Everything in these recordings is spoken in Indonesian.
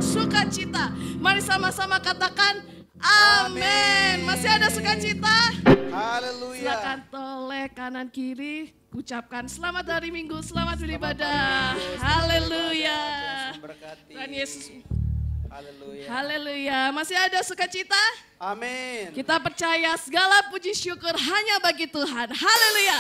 sukacita. Mari sama-sama katakan amin. Masih ada sukacita? Haleluya. Silakan toleh kanan kiri, ucapkan selamat hari Minggu, selamat beribadah. Haleluya. Tuhan Yesus. Haleluya. Haleluya. Masih ada sukacita? Amin. Kita percaya segala puji syukur hanya bagi Tuhan. Haleluya.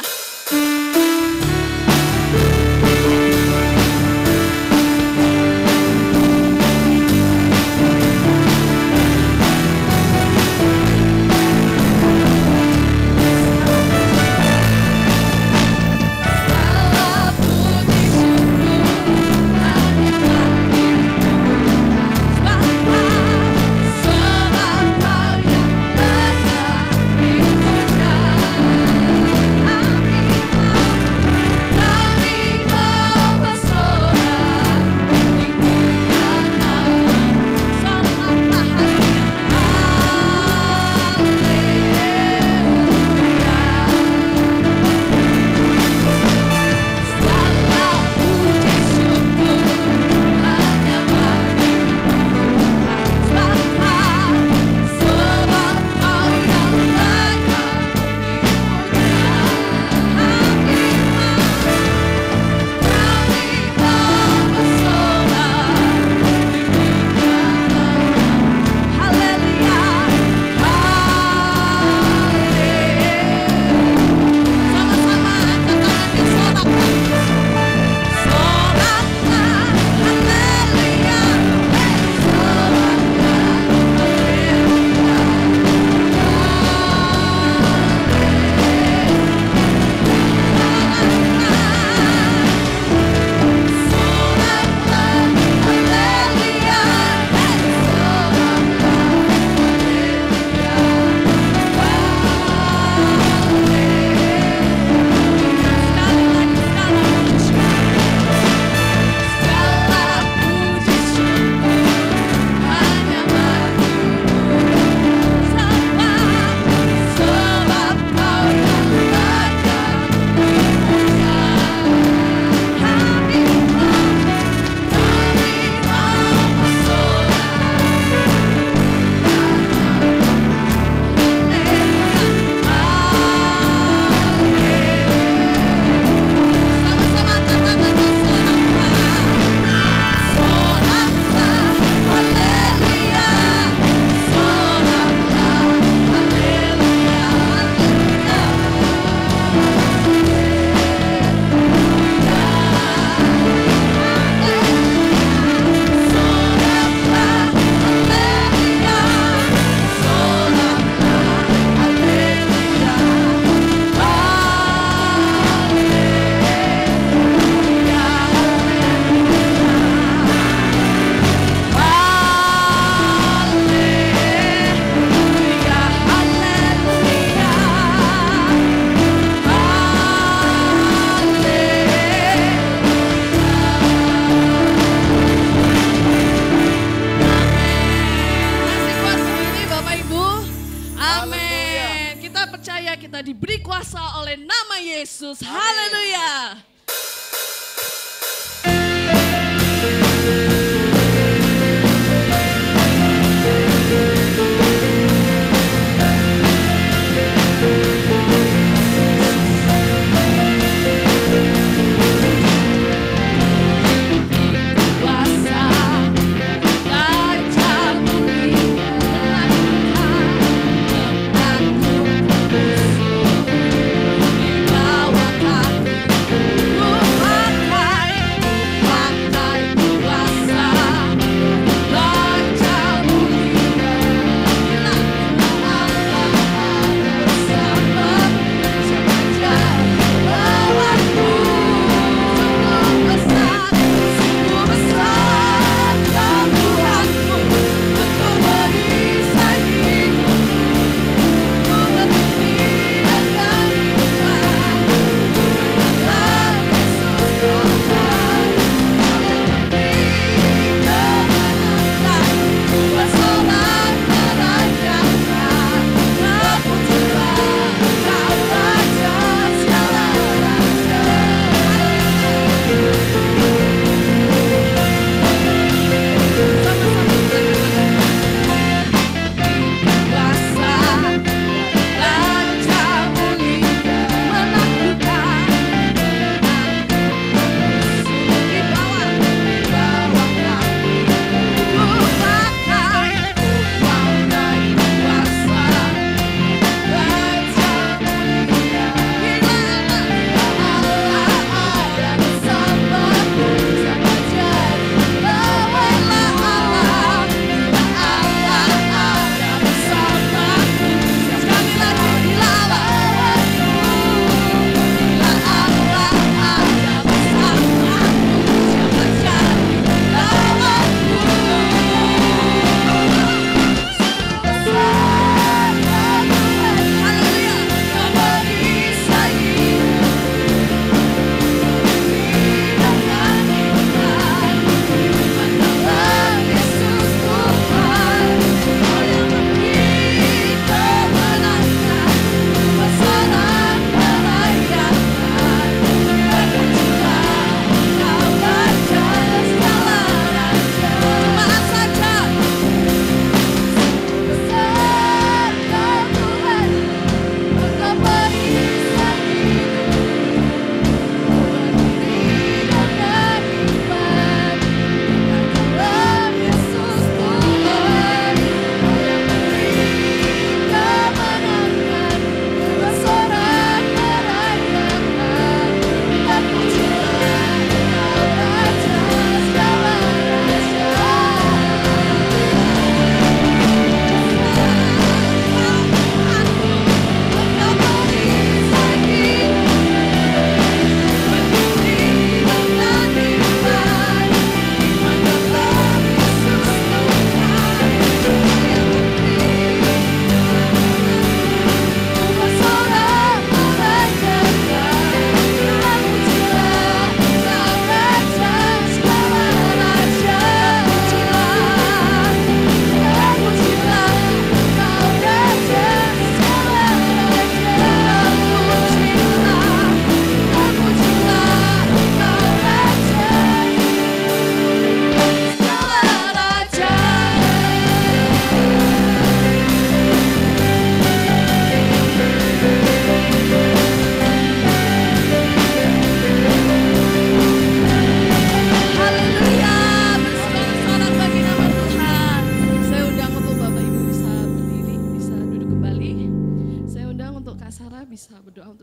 Kita diberi kuasa oleh nama Yesus. Haleluya. Bawakan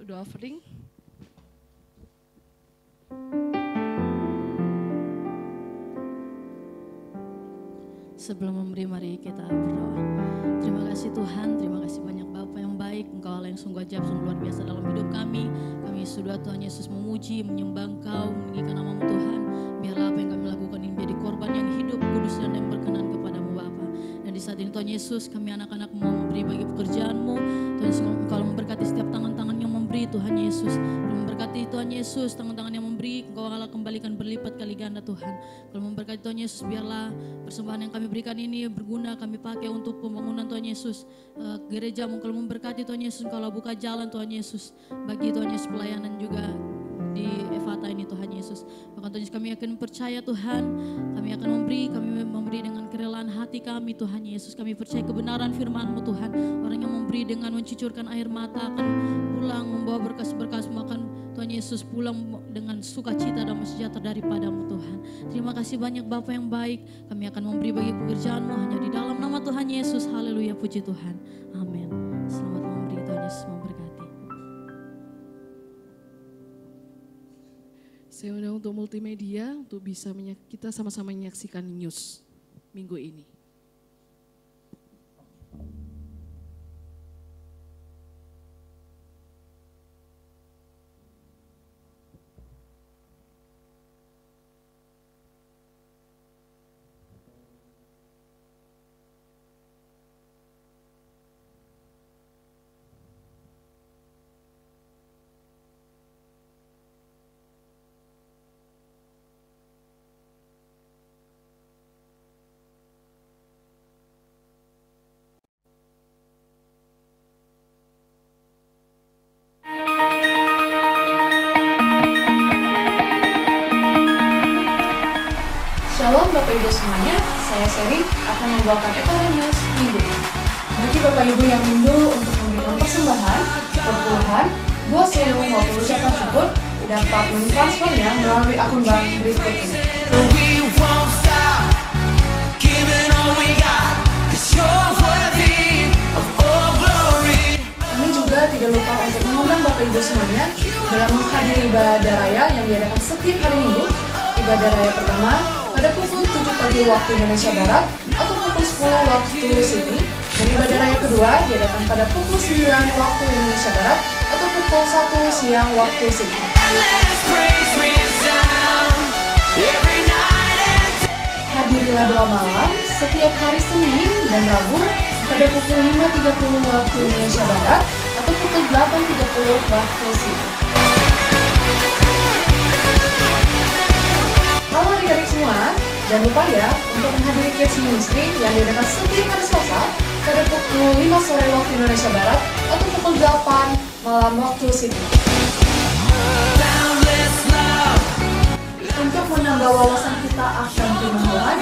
untuk doa offering. Sebelum memberi, mari kita berdoa. Terima kasih Tuhan, terima kasih banyak Bapa yang baik. Engkau Allah yang sungguh ajaib, sungguh luar biasa dalam hidup kami. Kami sudah Tuhan Yesus memuji, menyembah Engkau, meninggikan nama-Mu Tuhan. Biarlah apa yang kami lakukan ini menjadi korban yang hidup, kudus dan yang berkenan kepadamu Bapa. Dan di saat ini Tuhan Yesus, kami anak-anak mau memberi bagi pekerjaan-Mu. Tuhan Yesus, Engkau memberkati setiap tangan-tangan yang memberi Tuhan Yesus. Memberkati Tuhan Yesus, tangan-tangan yang memberi, Engkau Allah kembalikan berlipat kali ganda Tuhan. Kalau memberkati Tuhan Yesus, biarlah persembahan yang kami berikan ini berguna, kami pakai untuk pembangunan Tuhan Yesus. Gereja-Mu, kalau memberkati Tuhan Yesus, kalau buka jalan Tuhan Yesus, bagi Tuhan Yesus pelayanan juga di Evata ini Tuhan Yesus. Bahkan Tuhan Yesus, kami akan percaya Tuhan, kami akan memberi dengan kerelaan hati kami Tuhan Yesus. Kami percaya kebenaran firman-Mu Tuhan. Orang yang memberi dengan mencucurkan air mata akan pulang membawa berkas-berkas, makan Tuhan Yesus pulang dengan sukacita dan sejahtera daripada-Mu Tuhan. Terima kasih banyak Bapa yang baik. Kami akan memberi bagi pekerjaan-Mu hanya di dalam nama Tuhan Yesus. Haleluya, puji Tuhan. Amin. Selamat memberi, Tuhan Yesus memberkati. Saya undang untuk multimedia untuk bisa kita sama-sama menyaksikan news minggu ini. Shalom Bapak Ibu semuanya, saya Seri akan membawakan Evata News minggu ini. Bagi Bapak Ibu yang rindu untuk memberikan persembahan, perpuluhan, buah seru maupun ucapan syukur, dapat mentransfernya melalui akun bank berikut ini. Kami juga tidak lupa untuk mengundang Bapak Ibu semuanya dalam menghadiri ibadah raya yang diadakan setiap hari Minggu. Ibadah raya pertama pada pukul 7 pagi waktu Indonesia Barat atau pukul 10 waktu Sydney, dan ibadah raya kedua diadakan pada pukul 9 waktu Indonesia Barat atau pukul 1 siang waktu Sydney. Hadirilah doa malam setiap hari Senin dan Rabu pada pukul 5.30 waktu Indonesia Barat atau pukul 8.30 waktu Sydney. Halo adik-adik semua, jangan lupa ya untuk menghadiri Kids Ministry yang diadakan setiap hari Selasa pada pukul 5 sore waktu Indonesia Barat atau pukul 8 malam waktu Sydney. Untuk menambah wawasan kita akan firman Tuhan,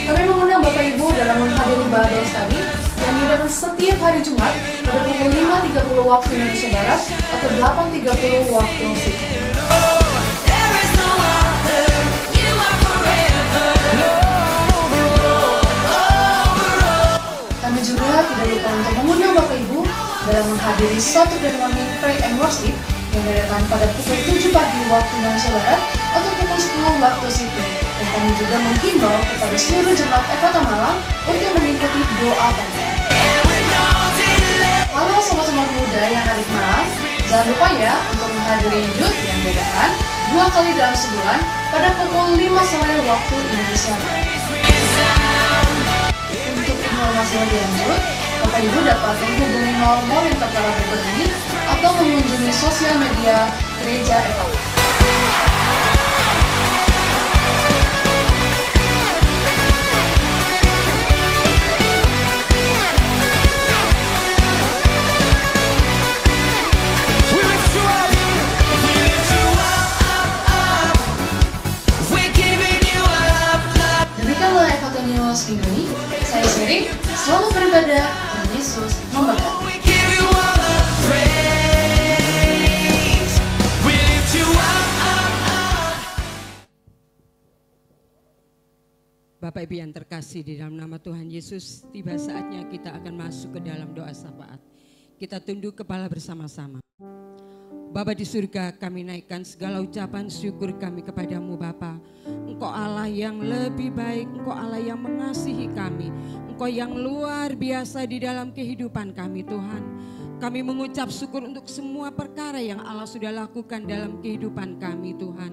kami mengundang Bapak Ibu dalam menghadiri Bible Study yang diadakan setiap hari Jumat pada pukul 5.30 waktu Indonesia Barat atau 8.30 waktu Sydney. Kami juga tidak lupa untuk mengundang Bapak Ibu dalam menghadiri suatu Morning Pray and Worship yang diadakan pada pukul 7 pagi waktu Indonesia Barat atau pukul 10 waktu Sydney. Dan kami juga menghimbau kepada seluruh jemaat Evata Malang untuk mengikuti doa pagi. Halo sobat-sobat muda yang adik malam, jangan lupa ya untuk menghadiri youth yang diadakan 2 kali dalam sebulan pada pukul 5 sore waktu Indonesia Barat. Untuk informasi lebih lanjut, Bapak Ibu dapat menghubungi nomor yang tertera berikut ini atau mengunjungi sosial media Gereja Evata. Demikianlah Evata News minggu ini. Saya Seri, selamat beribadah, Tuhan Yesus memberkati. Bapak Ibu yang terkasih di dalam nama Tuhan Yesus, tiba saatnya kita akan masuk ke dalam doa syafaat. Kita tunduk kepala bersama-sama. Bapa di surga, kami naikkan segala ucapan syukur kami kepadamu Bapa. Engkau Allah yang lebih baik, Engkau Allah yang mengasihi kami, Engkau yang luar biasa di dalam kehidupan kami Tuhan. Kami mengucap syukur untuk semua perkara yang Allah sudah lakukan dalam kehidupan kami Tuhan.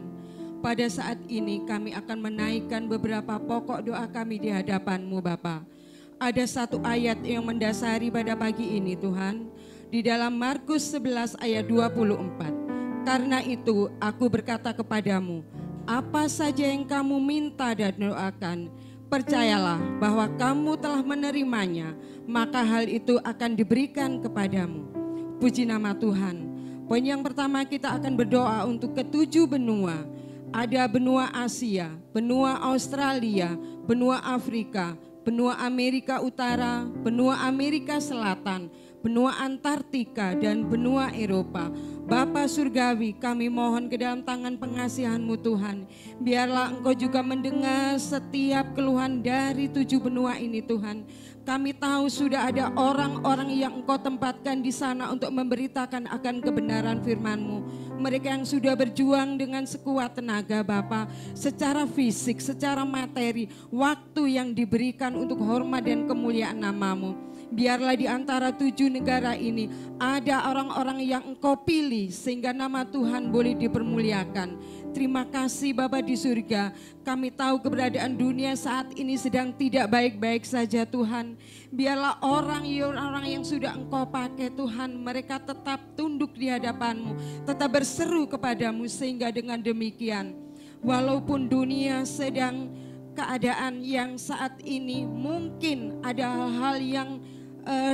Pada saat ini kami akan menaikkan beberapa pokok doa kami di hadapan-Mu Bapa. Ada satu ayat yang mendasari pada pagi ini Tuhan. Di dalam Markus 11 ayat 24. Karena itu aku berkata kepadamu, apa saja yang kamu minta dan doakan, percayalah bahwa kamu telah menerimanya, maka hal itu akan diberikan kepadamu. Puji nama Tuhan. Poin yang pertama kita akan berdoa untuk ketujuh benua. Ada benua Asia, benua Australia, benua Afrika, benua Amerika Utara, benua Amerika Selatan, benua Antartika dan benua Eropa. Bapa Surgawi, kami mohon ke dalam tangan pengasihan-Mu Tuhan. Biarlah Engkau juga mendengar setiap keluhan dari 7 benua ini Tuhan. Kami tahu sudah ada orang-orang yang Engkau tempatkan di sana untuk memberitakan akan kebenaran firman-Mu. Mereka yang sudah berjuang dengan sekuat tenaga Bapa, secara fisik, secara materi, waktu yang diberikan untuk hormat dan kemuliaan nama-Mu. Biarlah di antara 7 negara ini ada orang-orang yang Engkau pilih sehingga nama Tuhan boleh dipermuliakan. Terima kasih Bapa di surga. Kami tahu keberadaan dunia saat ini sedang tidak baik-baik saja Tuhan. Biarlah orang yang sudah Engkau pakai Tuhan, mereka tetap tunduk di hadapan-Mu, tetap berseru kepadamu sehingga dengan demikian walaupun dunia sedang keadaan yang saat ini mungkin ada hal-hal yang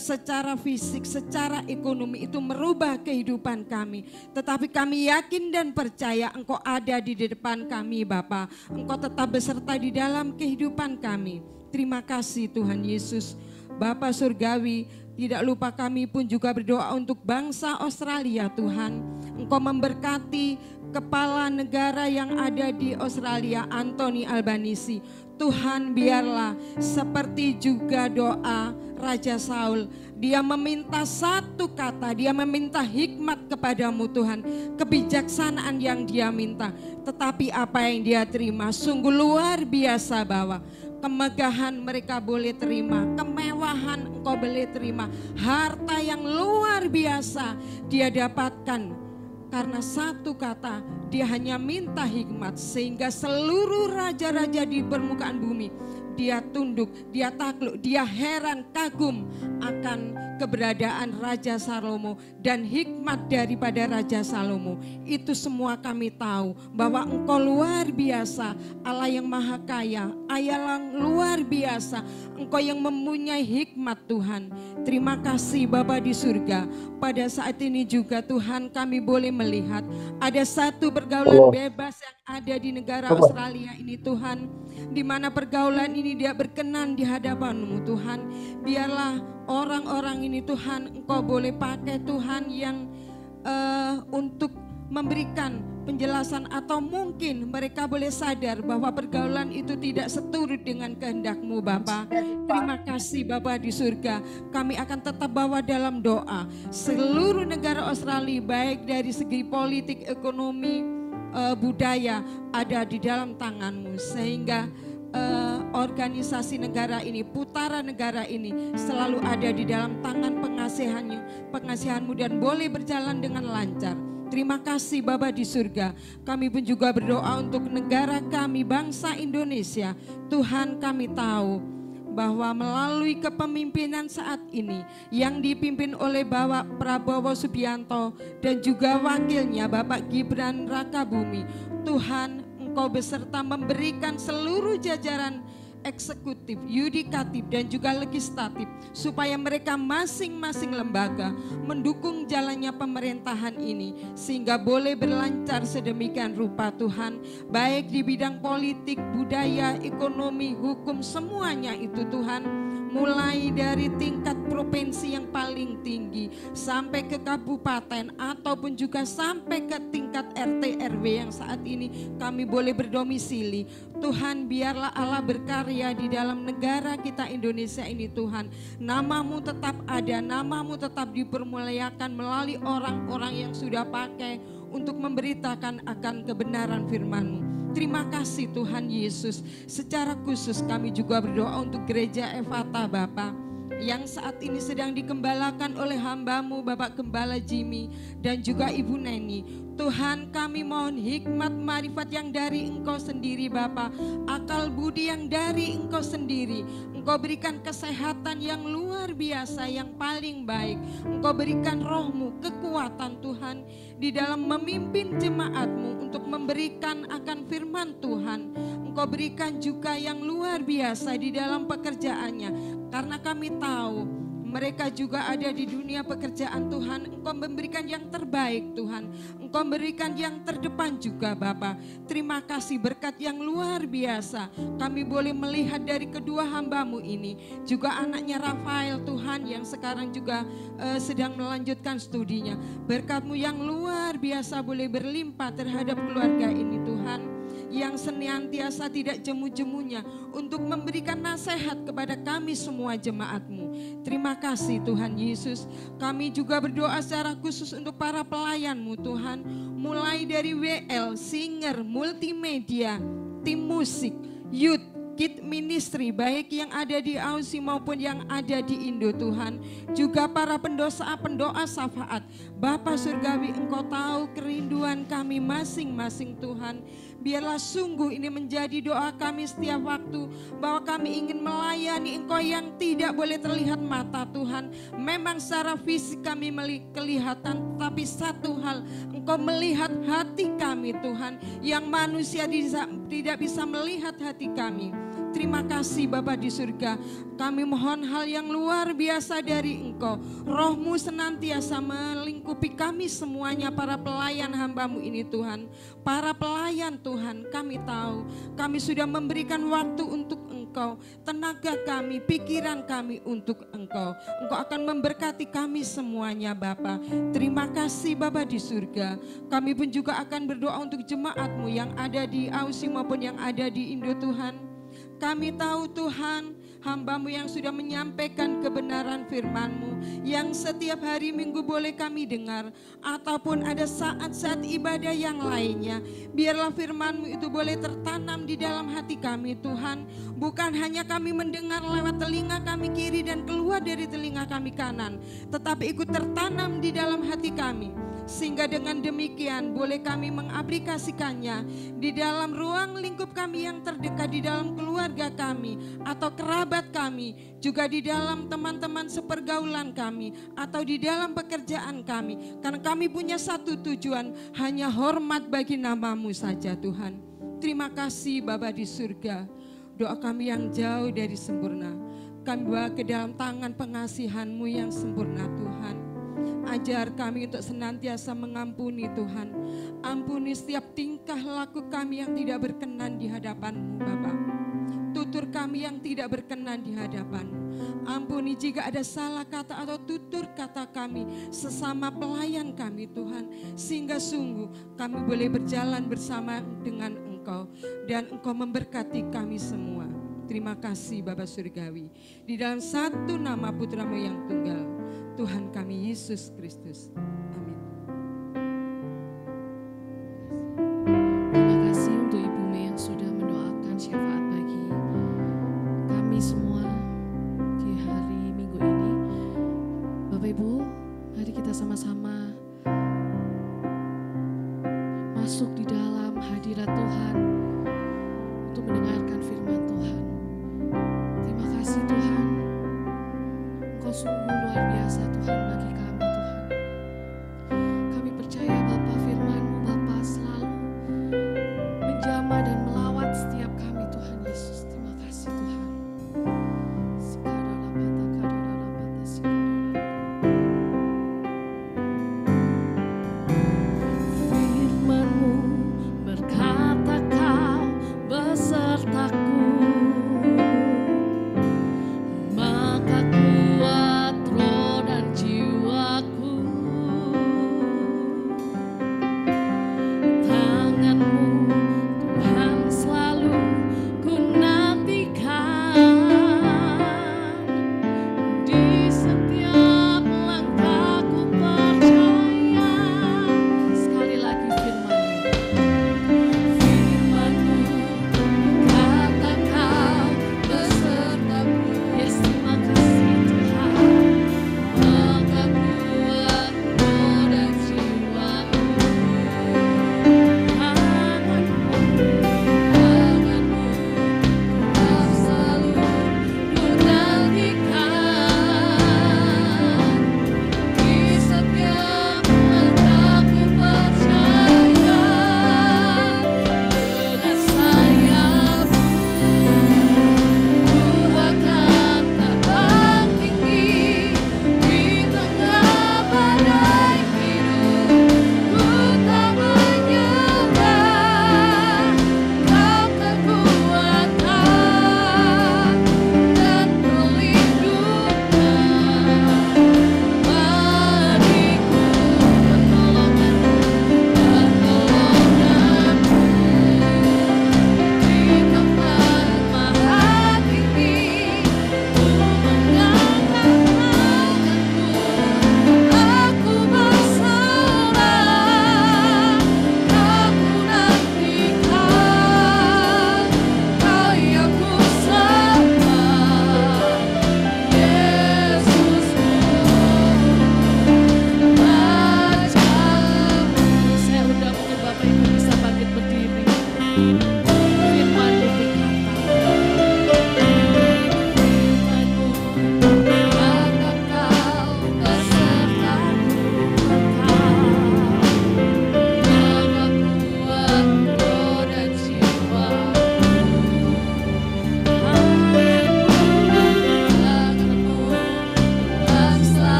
secara fisik, secara ekonomi itu merubah kehidupan kami. Tetapi kami yakin dan percaya Engkau ada di depan kami Bapa. Engkau tetap beserta di dalam kehidupan kami. Terima kasih Tuhan Yesus. Bapa Surgawi, tidak lupa kami pun juga berdoa untuk bangsa Australia Tuhan. Engkau memberkati kepala negara yang ada di Australia, Anthony Albanese. Tuhan biarlah seperti juga doa Raja Saul, dia meminta satu kata, dia meminta hikmat kepadamu Tuhan, kebijaksanaan yang dia minta, tetapi apa yang dia terima sungguh luar biasa bahwa kemegahan mereka boleh terima, kemewahan Engkau boleh terima, harta yang luar biasa dia dapatkan. Karena satu kata, dia hanya minta hikmat sehingga seluruh raja-raja di permukaan bumi dia tunduk, dia takluk, dia heran kagum akan keberadaan Raja Salomo dan hikmat daripada Raja Salomo. Itu semua kami tahu bahwa Engkau luar biasa, Allah yang maha kaya, Allah yang luar biasa, Engkau yang mempunyai hikmat Tuhan. Terima kasih Bapa di surga. Pada saat ini juga Tuhan kami boleh melihat ada satu pergaulan bebas yang ada di negara Australia ini Tuhan, di mana pergaulan ini dia berkenan di hadapan-Mu Tuhan. Biarlah orang-orang ini Tuhan Engkau boleh pakai Tuhan yang untuk memberikan penjelasan atau mungkin mereka boleh sadar bahwa pergaulan itu tidak seturut dengan kehendak-Mu Bapa. Terima kasih Bapa di surga. Kami akan tetap bawa dalam doa seluruh negara Australia, baik dari segi politik, ekonomi, budaya ada di dalam tangan-Mu sehingga organisasi negara ini, putaran negara ini selalu ada di dalam tangan pengasihan-Mu dan boleh berjalan dengan lancar. Terima kasih Bapa di surga. Kami pun juga berdoa untuk negara kami, bangsa Indonesia. Tuhan, kami tahu bahwa melalui kepemimpinan saat ini yang dipimpin oleh Bapak Prabowo Subianto dan juga wakilnya Bapak Gibran Rakabumi, Tuhan Engkau beserta memberikan seluruh jajaran eksekutif, yudikatif dan juga legislatif supaya mereka masing-masing lembaga mendukung jalannya pemerintahan ini sehingga boleh berlancar sedemikian rupa Tuhan, baik di bidang politik, budaya, ekonomi, hukum, semuanya itu Tuhan mulai dari tingkat provinsi yang paling tinggi sampai ke kabupaten ataupun juga sampai ke tingkat RT RW yang saat ini kami boleh berdomisili. Tuhan, biarlah Allah berkarya di dalam negara kita Indonesia ini Tuhan. Nama-Mu tetap ada, Nama-Mu tetap dipermuliakan melalui orang-orang yang sudah pakai untuk memberitakan akan kebenaran firman-Mu. Terima kasih Tuhan Yesus. Secara khusus kami juga berdoa untuk gereja Efata Bapa, yang saat ini sedang dikembalakan oleh hamba-Mu Bapak Gembala Jimmy dan juga Ibu Neni. Tuhan, kami mohon hikmat marifat yang dari Engkau sendiri Bapa, akal budi yang dari Engkau sendiri. Engkau berikan kesehatan yang luar biasa, yang paling baik. Engkau berikan roh-Mu, kekuatan Tuhan di dalam memimpin jemaat-Mu untuk memberikan akan firman Tuhan. Engkau berikan juga yang luar biasa di dalam pekerjaannya, karena kami tahu mereka juga ada di dunia pekerjaan Tuhan. Engkau memberikan yang terbaik Tuhan. Engkau memberikan yang terdepan juga Bapa. Terima kasih berkat yang luar biasa. Kami boleh melihat dari kedua hamba-Mu ini. Juga anaknya Rafael Tuhan yang sekarang juga sedang melanjutkan studinya. Berkat-Mu yang luar biasa boleh berlimpah terhadap keluarga ini Tuhan, yang senantiasa tidak jemu-jemunya untuk memberikan nasihat kepada kami semua jemaat-Mu. Terima kasih Tuhan Yesus. Kami juga berdoa secara khusus untuk para pelayan-Mu Tuhan, mulai dari WL, singer, multimedia, tim musik, youth, Kid Ministry, baik yang ada di Aussie maupun yang ada di Indo Tuhan. Juga para pendoa syafaat. Bapa Surgawi, Engkau tahu kerinduan kami masing-masing Tuhan. Biarlah sungguh ini menjadi doa kami setiap waktu, bahwa kami ingin melayani Engkau yang tidak boleh terlihat mata Tuhan. Memang secara fisik kami kelihatan, tapi satu hal, Engkau melihat hati kami Tuhan, yang manusia tidak bisa melihat hati kami. Terima kasih Bapa di surga. Kami mohon hal yang luar biasa dari Engkau. Roh-Mu senantiasa melingkupi kami semuanya, para pelayan hamba-Mu ini Tuhan. Para pelayan Tuhan, kami tahu kami sudah memberikan waktu untuk Engkau, tenaga kami, pikiran kami untuk Engkau. Engkau akan memberkati kami semuanya Bapa. Terima kasih Bapa di surga. Kami pun juga akan berdoa untuk jemaat-Mu yang ada di Aussie maupun yang ada di Indo Tuhan. Kami tahu Tuhan, hamba-Mu yang sudah menyampaikan kebenaran firman-Mu, yang setiap hari Minggu boleh kami dengar, ataupun ada saat-saat ibadah yang lainnya. Biarlah firman-Mu itu boleh tertanam di dalam hati kami Tuhan. Bukan hanya kami mendengar lewat telinga kami kiri dan keluar dari telinga kami kanan, tetapi ikut tertanam di dalam hati kami. Sehingga dengan demikian boleh kami mengaplikasikannya di dalam ruang lingkup kami yang terdekat, di dalam keluarga kami atau kerabat kami, juga di dalam teman-teman sepergaulan kami atau di dalam pekerjaan kami. Karena kami punya satu tujuan, hanya hormat bagi nama-Mu saja Tuhan. Terima kasih Bapa di surga. Doa kami yang jauh dari sempurna, kami bawa ke dalam tangan pengasihan-Mu yang sempurna Tuhan. Ajar kami untuk senantiasa mengampuni Tuhan. Ampuni setiap tingkah laku kami yang tidak berkenan di hadapan-Mu Bapa. Tutur kami yang tidak berkenan di hadapan-Mu. Ampuni jika ada salah kata atau tutur kata kami sesama pelayan kami Tuhan. Sehingga sungguh kami boleh berjalan bersama dengan Engkau. Dan Engkau memberkati kami semua. Terima kasih Bapa Surgawi. Di dalam satu nama Putra-Mu yang tunggal, Tuhan kami Yesus Kristus. Amin. Terima kasih untuk Ibu Mei yang sudah mendoakan syafaat bagi kami semua di hari Minggu ini. Bapak Ibu, mari kita sama-sama masuk di dalam hadirat Tuhan untuk mendengarkan firman Tuhan. Terima kasih Tuhan, Engkau sungguh luar biasa Tuhan bagi kami Tuhan.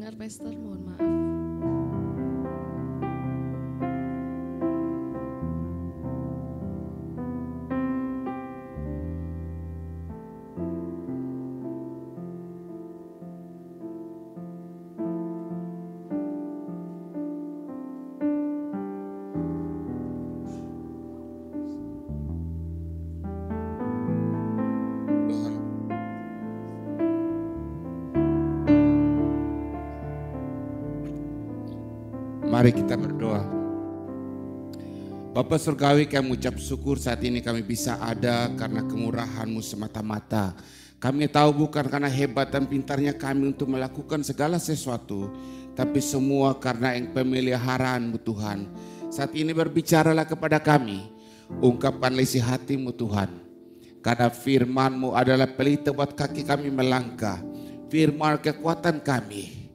dengar, Pastor. Mohon maaf. Mari kita berdoa. Bapa Surgawi, kami ucap syukur saat ini kami bisa ada karena kemurahan-Mu semata-mata. Kami tahu bukan karena hebat dan pintarnya kami untuk melakukan segala sesuatu, tapi semua karena pemeliharaan-Mu Tuhan. Saat ini berbicaralah kepada kami, ungkapkan isi hati-Mu Tuhan. Karena firman-Mu adalah pelita buat kaki kami melangkah. Firman kekuatan kami.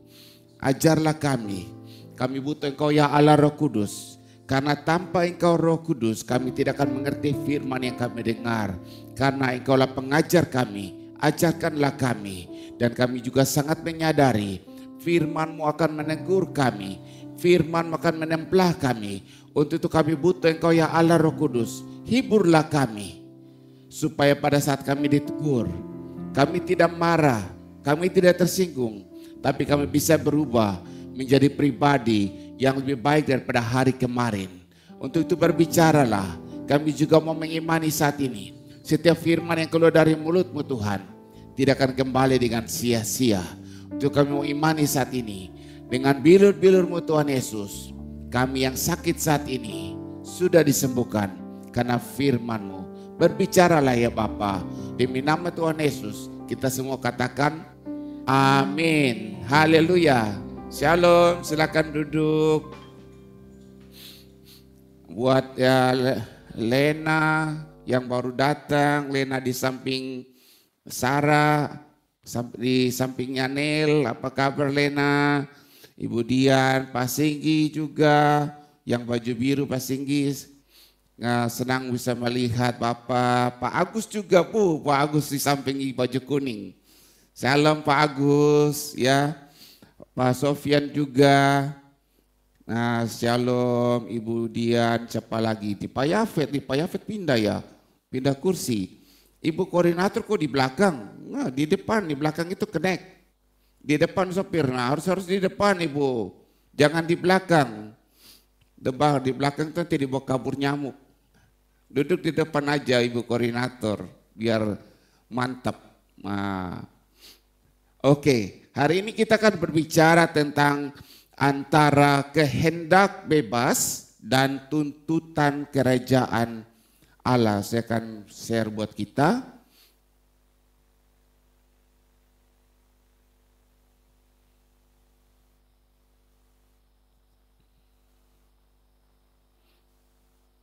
Ajarlah kami. Kami butuh Engkau ya Allah Roh Kudus. Karena tanpa Engkau Roh Kudus kami tidak akan mengerti firman yang kami dengar. Karena Engkaulah pengajar kami, ajarkanlah kami. Dan kami juga sangat menyadari firman-Mu akan menegur kami. Firman-Mu akan menemplah kami. Untuk itu kami butuh Engkau ya Allah Roh Kudus. Hiburlah kami. Supaya pada saat kami ditegur, kami tidak marah, kami tidak tersinggung. Tapi kami bisa berubah menjadi pribadi yang lebih baik daripada hari kemarin. Untuk itu berbicaralah. Kami juga mau mengimani saat ini. Setiap firman yang keluar dari mulut-Mu Tuhan tidak akan kembali dengan sia-sia. Untuk kami mau imani saat ini. Dengan bilur-bilur-Mu Tuhan Yesus. Kami yang sakit saat ini sudah disembuhkan karena firman-Mu. Berbicaralah ya Bapa. Demi nama Tuhan Yesus kita semua katakan amin. Haleluya. Shalom, silakan duduk. Buat ya Lena yang baru datang, Lena di samping Sarah, di sampingnya Nel, apa kabar Lena? Ibu Dian, Pak Singgi juga, yang baju biru Pak Singgi. Senang bisa melihat Bapak, Pak Agus juga Bu, Pak Agus di samping baju kuning. Shalom Pak Agus ya. Pak Sofian juga. Nah, shalom Ibu Dian, siapa lagi? Di Pak Yafet pindah ya, pindah kursi. Ibu koordinator kok di belakang? Nah, di depan, di belakang itu connect. Di depan sopir, nah harus di depan Ibu. Jangan di belakang. Di belakang itu nanti dibawa kabur nyamuk. Duduk di depan aja Ibu koordinator, biar mantap. Nah, oke. Hari ini kita akan berbicara tentang antara kehendak bebas dan tuntutan kerajaan Allah. Saya akan share buat kita.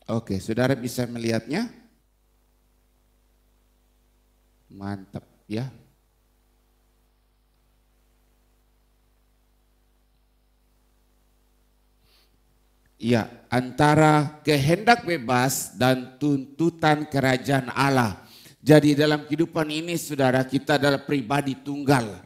Oke, saudara bisa melihatnya? Mantap ya. Ya, antara kehendak bebas dan tuntutan kerajaan Allah. Jadi dalam kehidupan ini saudara, kita adalah pribadi tunggal.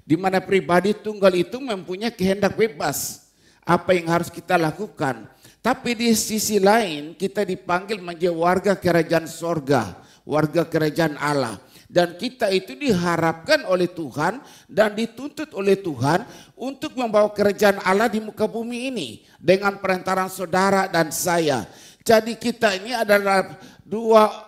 Di mana pribadi tunggal itu mempunyai kehendak bebas. Apa yang harus kita lakukan. Tapi di sisi lain kita dipanggil menjadi warga kerajaan sorga. Warga kerajaan Allah. Dan kita itu diharapkan oleh Tuhan dan dituntut oleh Tuhan untuk membawa kerajaan Allah di muka bumi ini dengan perantaraan saudara dan saya. Jadi kita ini adalah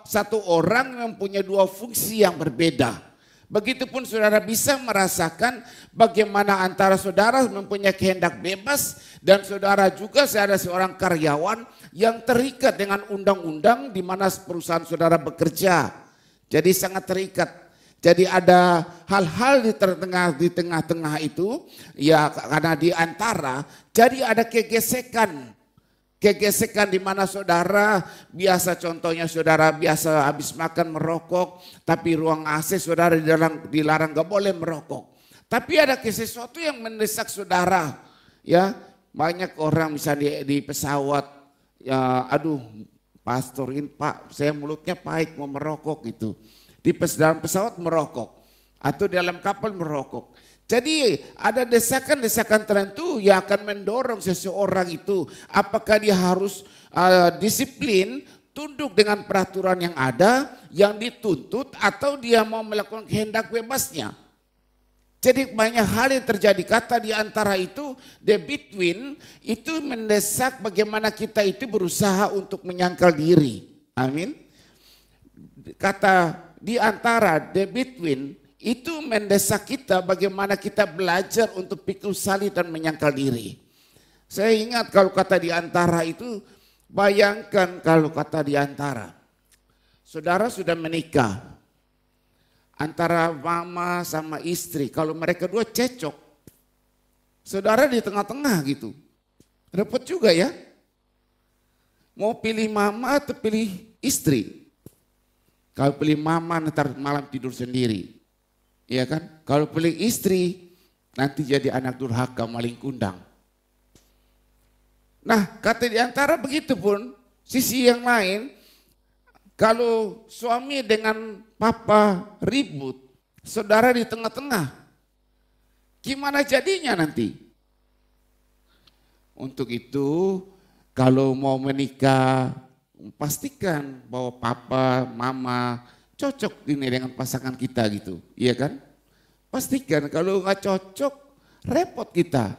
satu orang yang mempunyai dua fungsi yang berbeda. Begitupun saudara bisa merasakan bagaimana antara saudara mempunyai kehendak bebas dan saudara juga ada seorang karyawan yang terikat dengan undang-undang di mana perusahaan saudara bekerja. Jadi sangat terikat. Jadi ada hal-hal di tengah-tengah itu ya karena di antara jadi ada kegesekan. Kegesekan di mana saudara biasa contohnya saudara biasa habis makan merokok tapi ruang AC saudara dilarang gak boleh merokok. Tapi ada sesuatu yang mendesak saudara ya banyak orang misalnya di pesawat ya aduh pastorin Pak, saya mulutnya pahit mau merokok gitu. Di dalam pesawat merokok atau di dalam kapal merokok. Jadi ada desakan-desakan tertentu yang akan mendorong seseorang itu. Apakah dia harus disiplin, tunduk dengan peraturan yang ada, yang dituntut, atau dia mau melakukan kehendak bebasnya. Jadi banyak hal yang terjadi. Kata di antara itu, the between, itu mendesak bagaimana kita itu berusaha untuk menyangkal diri. Amin. Kata di antara, the between, itu mendesak kita bagaimana kita belajar untuk pikul salih dan menyangkal diri. Saya ingat kalau kata di antara itu, bayangkan kalau kata di antara. Saudara sudah menikah, antara mama sama istri, kalau mereka dua cecok, saudara di tengah-tengah gitu. Repot juga ya. Mau pilih mama atau pilih istri? Kalau pilih mama ntar malam tidur sendiri. Iya kan? Kalau pilih istri nanti jadi anak durhaka, maling kundang. Nah, kata di antara begitu pun sisi yang lain, kalau suami dengan papa ribut, saudara di tengah-tengah, gimana jadinya nanti? Untuk itu kalau mau menikah, pastikan bahwa papa, mama cocok ini dengan pasangan kita gitu, iya kan? Pastikan kalau nggak cocok, repot kita.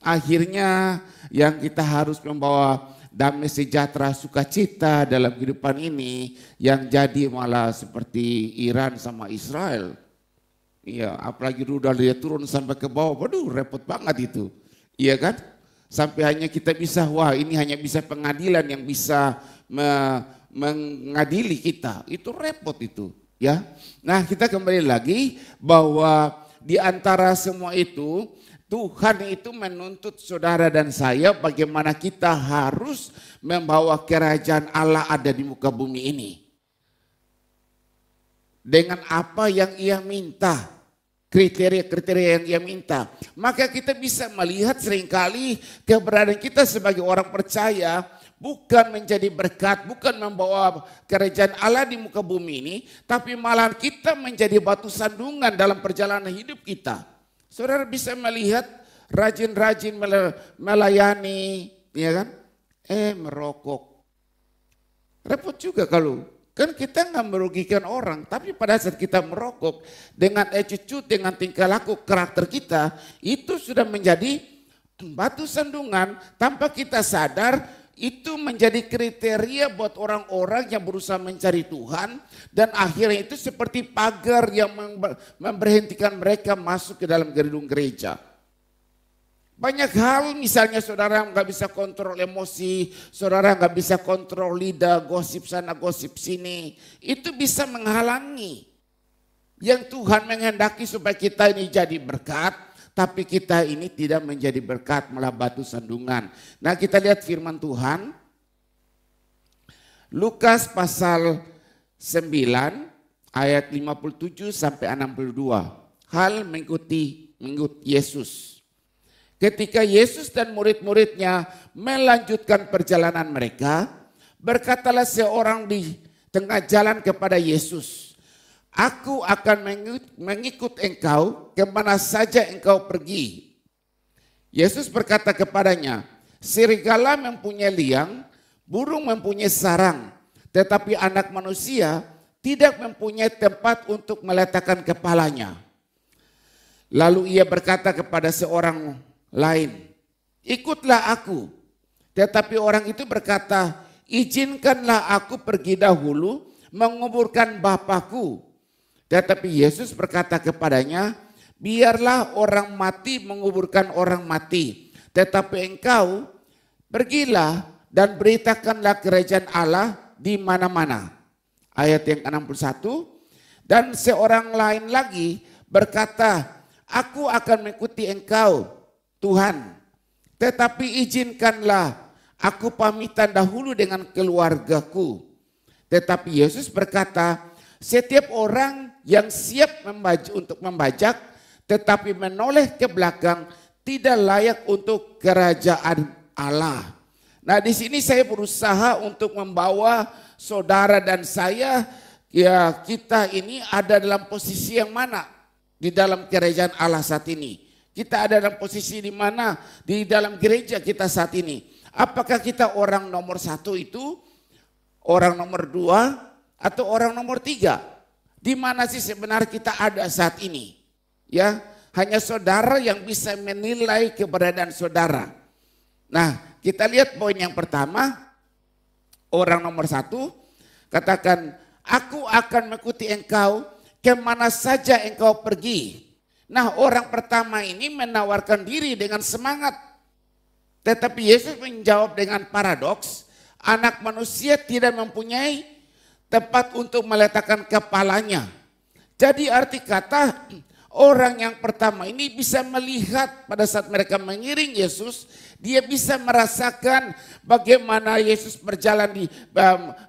Akhirnya yang kita harus membawa damai sejahtera sukacita dalam kehidupan ini, yang jadi malah seperti Iran sama Israel. Iya, apalagi rudal dia turun sampai ke bawah, waduh repot banget itu, iya kan? Sampai hanya kita bisa, wah ini hanya bisa pengadilan yang bisa mengadili kita, itu repot itu ya. Nah, kita kembali lagi bahwa di antara semua itu Tuhan itu menuntut saudara dan saya bagaimana kita harus membawa kerajaan Allah ada di muka bumi ini. Dengan apa yang Ia minta, kriteria-kriteria yang Ia minta. Maka kita bisa melihat seringkali keberadaan kita sebagai orang percaya bukan menjadi berkat, bukan membawa kerajaan Allah di muka bumi ini, tapi malah kita menjadi batu sandungan dalam perjalanan hidup kita. Saudara bisa melihat rajin-rajin melayani, ya kan? Merokok. Repot juga kalau, kan kita nggak merugikan orang, tapi pada saat kita merokok, dengan attitude, dengan tingkah laku, karakter kita, itu sudah menjadi batu sandungan tanpa kita sadar. Itu menjadi kriteria buat orang-orang yang berusaha mencari Tuhan, dan akhirnya itu seperti pagar yang memberhentikan mereka masuk ke dalam gedung gereja. Banyak hal, misalnya saudara nggak bisa kontrol emosi, saudara nggak bisa kontrol lidah, gosip sana gosip sini, itu bisa menghalangi yang Tuhan menghendaki supaya kita ini jadi berkat. Tapi kita ini tidak menjadi berkat, malah batu sandungan. Nah, kita lihat firman Tuhan. Lukas pasal 9 ayat 57 sampai 62. Hal mengikuti Yesus. Ketika Yesus dan murid-muridnya melanjutkan perjalanan mereka, berkatalah seorang di tengah jalan kepada Yesus, "Aku akan mengikut engkau kemana saja engkau pergi." Yesus berkata kepadanya, "Serigala mempunyai liang, burung mempunyai sarang, tetapi anak manusia tidak mempunyai tempat untuk meletakkan kepalanya." Lalu ia berkata kepada seorang lain, "Ikutlah aku." Tetapi orang itu berkata, "Izinkanlah aku pergi dahulu menguburkan Bapakku." Tetapi Yesus berkata kepadanya, "Biarlah orang mati menguburkan orang mati, tetapi engkau pergilah dan beritakanlah kerajaan Allah di mana-mana." Ayat yang ke-61, dan seorang lain lagi berkata, "Aku akan mengikuti engkau, Tuhan, tetapi izinkanlah aku pamitan dahulu dengan keluargaku." Tetapi Yesus berkata, "Setiap orang yang siap untuk membajak tetapi menoleh ke belakang tidak layak untuk kerajaan Allah." Nah, di sini saya berusaha untuk membawa saudara dan saya, ya kita ini ada dalam posisi yang mana? di dalam kerajaan Allah saat ini. Kita ada dalam posisi di mana di dalam gereja kita saat ini. Apakah kita orang nomor 1 itu, orang nomor 2, atau orang nomor 3? Di mana sih sebenarnya kita ada saat ini? Ya, hanya saudara yang bisa menilai keberadaan saudara. Nah, kita lihat poin yang pertama, orang nomor 1 katakan, aku akan mengikuti engkau kemana saja engkau pergi. Nah, orang pertama ini menawarkan diri dengan semangat. Tetapi Yesus menjawab dengan paradoks, anak manusia tidak mempunyai tempat untuk meletakkan kepalanya. Jadi arti kata, orang yang pertama ini bisa melihat pada saat mereka mengiring Yesus, dia bisa merasakan bagaimana Yesus berjalan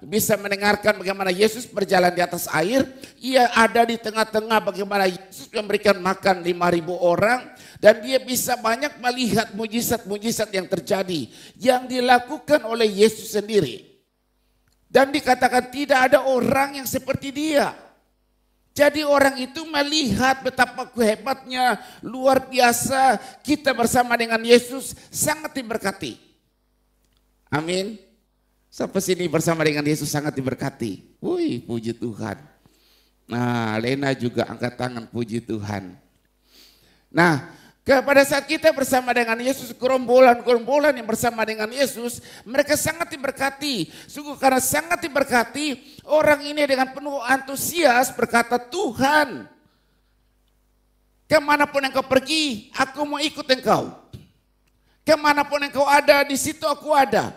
bisa mendengarkan bagaimana Yesus berjalan di atas air. Ia ada di tengah-tengah bagaimana Yesus memberikan makan 5.000 orang. Dan dia bisa banyak melihat mujizat-mujizat yang terjadi, yang dilakukan oleh Yesus sendiri. Dan dikatakan tidak ada orang yang seperti dia. Jadi orang itu melihat betapa hebatnya, luar biasa, kita bersama dengan Yesus sangat diberkati. Amin. Sampai sini bersama dengan Yesus sangat diberkati. Wih, puji Tuhan. Nah, Lena juga angkat tangan, puji Tuhan. Nah, pada saat kita bersama dengan Yesus, gerombolan yang bersama dengan Yesus, mereka sangat diberkati. Sungguh karena sangat diberkati, orang ini dengan penuh antusias berkata, Tuhan, kemanapun engkau pergi, aku mau ikut engkau. Kemanapun engkau ada, di situ aku ada.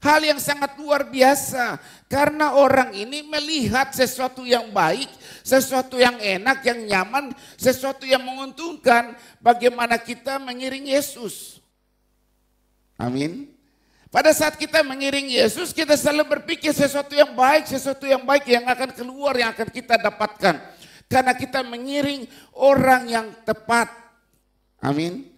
Hal yang sangat luar biasa, karena orang ini melihat sesuatu yang baik, sesuatu yang enak, yang nyaman, sesuatu yang menguntungkan, bagaimana kita mengiring Yesus. Amin. Pada saat kita mengiring Yesus, kita selalu berpikir sesuatu yang baik yang akan keluar, yang akan kita dapatkan. Karena kita mengiring orang yang tepat. Amin.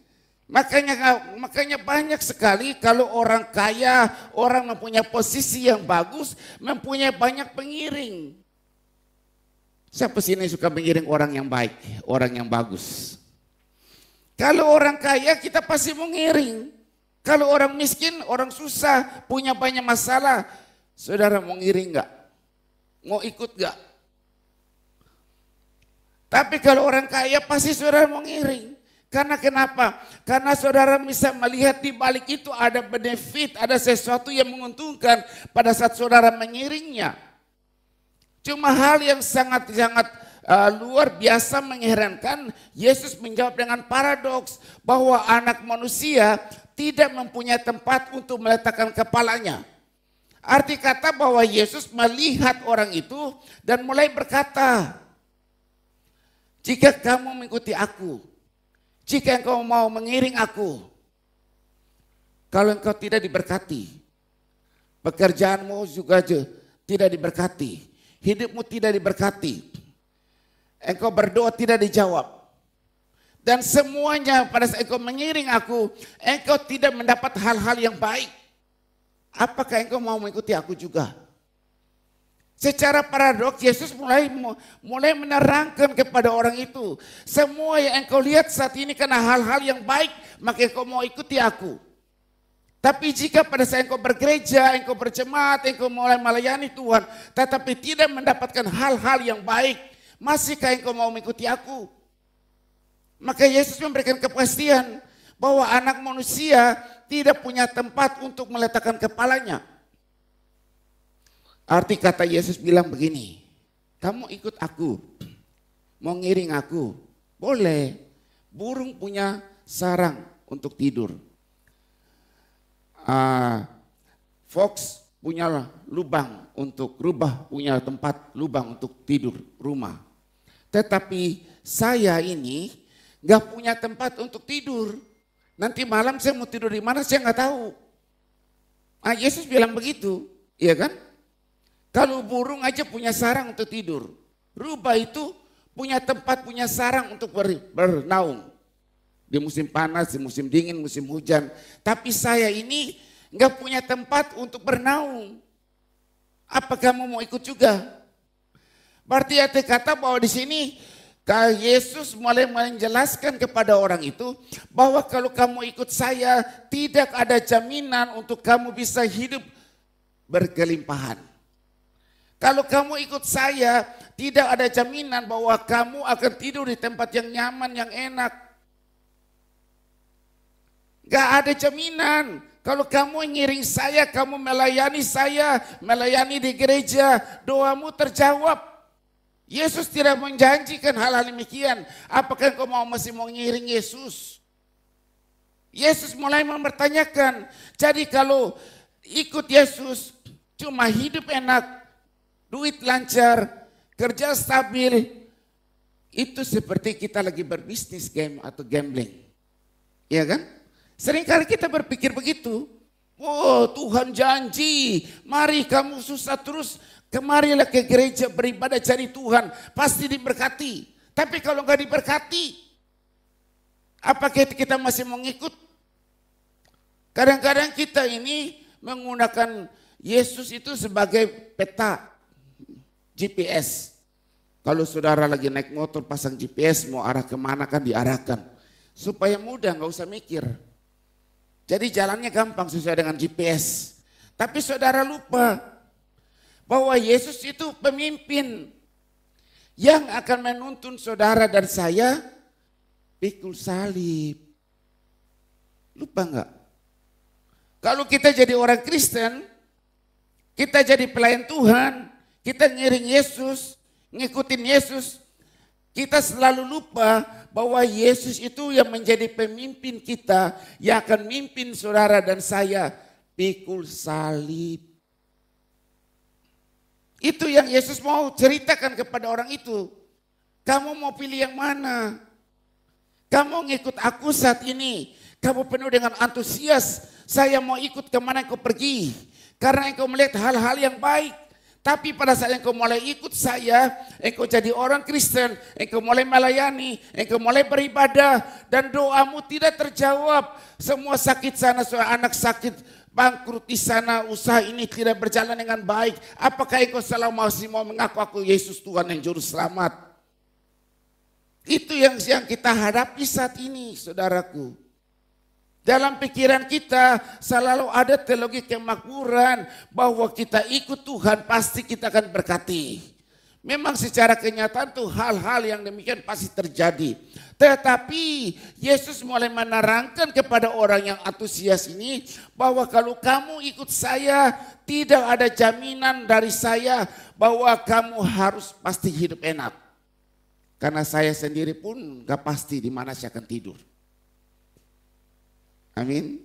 Makanya banyak sekali kalau orang kaya, orang mempunyai posisi yang bagus, mempunyai banyak pengiring. Siapa sini suka mengiring orang yang baik, orang yang bagus? Kalau orang kaya kita pasti mengiring. Kalau orang miskin, orang susah, punya banyak masalah, saudara mau ngiring enggak? Mau ikut enggak? Tapi kalau orang kaya pasti saudara mau ngiring. Karena kenapa? Karena saudara bisa melihat di balik itu ada benefit, ada sesuatu yang menguntungkan pada saat saudara mengiringnya. Cuma hal yang sangat-sangat luar biasa mengherankan, Yesus menjawab dengan paradoks bahwa anak manusia tidak mempunyai tempat untuk meletakkan kepalanya. Arti kata bahwa Yesus melihat orang itu dan mulai berkata, jika kamu mengikuti aku, jika engkau mau mengiring aku, kalau engkau tidak diberkati, pekerjaanmu juga tidak diberkati, hidupmu tidak diberkati, engkau berdoa tidak dijawab, dan semuanya pada saat engkau mengiring aku, engkau tidak mendapat hal-hal yang baik. Apakah engkau mau mengikuti aku juga? Secara paradoks Yesus mulai menerangkan kepada orang itu, semua yang engkau lihat saat ini karena hal-hal yang baik, maka engkau mau ikuti aku. Tapi jika pada saat engkau bergereja, engkau berjemaat, engkau mulai melayani Tuhan, tetapi tidak mendapatkan hal-hal yang baik, masihkah engkau mau mengikuti aku? Maka Yesus memberikan kepastian bahwa anak manusia tidak punya tempat untuk meletakkan kepalanya. Arti kata Yesus bilang begini, kamu ikut aku, mau ngiring aku, boleh. Burung punya sarang untuk tidur. Fox punya lubang untuk rubah, punya tempat lubang untuk tidur rumah. Tetapi saya ini gak punya tempat untuk tidur. Nanti malam saya mau tidur di mana saya gak tahu. Yesus bilang begitu, iya kan? Kalau burung aja punya sarang untuk tidur, rubah itu punya tempat, punya sarang untuk bernaung. Di musim panas, di musim dingin, musim hujan. Tapi saya ini nggak punya tempat untuk bernaung. Apa kamu mau ikut juga? Berarti arti kata bahwa di sini Yesus mulai menjelaskan kepada orang itu bahwa kalau kamu ikut saya tidak ada jaminan untuk kamu bisa hidup berkelimpahan. Kalau kamu ikut saya tidak ada jaminan bahwa kamu akan tidur di tempat yang nyaman, yang enak. Gak ada jaminan. Kalau kamu ngiring saya, kamu melayani saya, melayani di gereja, doamu terjawab. Yesus tidak menjanjikan hal-hal demikian. Apakah engkau masih mau ngiring Yesus? Yesus mulai mempertanyakan. Jadi kalau ikut Yesus cuma hidup enak, duit lancar, kerja stabil, itu seperti kita lagi berbisnis game atau gambling. Iya kan? Seringkali kita berpikir begitu. Oh, Tuhan janji, mari kamu susah terus, kemarilah ke gereja beribadah cari Tuhan, pasti diberkati. Tapi kalau nggak diberkati, apakah kita masih mau ngikut? Kadang-kadang kita ini menggunakan Yesus itu sebagai peta GPS. Kalau saudara lagi naik motor pasang GPS mau arah kemana kan diarahkan. Supaya mudah nggak usah mikir. Jadi jalannya gampang sesuai dengan GPS. Tapi saudara lupa bahwa Yesus itu pemimpin yang akan menuntun saudara dan saya pikul salib. Lupa enggak? Kalau kita jadi orang Kristen, kita jadi pelayan Tuhan, kita ngiring Yesus, ngikutin Yesus, kita selalu lupa bahwa Yesus itu yang menjadi pemimpin kita, yang akan mimpin saudara dan saya pikul salib. Itu yang Yesus mau ceritakan kepada orang itu. Kamu mau pilih yang mana? Kamu ngikut aku saat ini. Kamu penuh dengan antusias. Saya mau ikut kemana engkau pergi. Karena engkau melihat hal-hal yang baik. Tapi pada saat engkau mulai ikut saya, engkau jadi orang Kristen, engkau mulai melayani, engkau mulai beribadah. Dan doamu tidak terjawab. Semua sakit sana, anak sakit, bangkrut di sana, usaha ini tidak berjalan dengan baik. Apakah engkau selalu masih mau mengaku aku Yesus Tuhan yang juru selamat? Itu yang kita hadapi saat ini, saudaraku. Dalam pikiran kita selalu ada teologi kemakmuran bahwa kita ikut Tuhan pasti kita akan berkati. Memang secara kenyataan tuh hal-hal yang demikian pasti terjadi. Tetapi Yesus mulai menerangkan kepada orang yang antusias ini bahwa kalau kamu ikut saya tidak ada jaminan dari saya bahwa kamu harus pasti hidup enak. Karena saya sendiri pun gak pasti di mana saya akan tidur. Amin.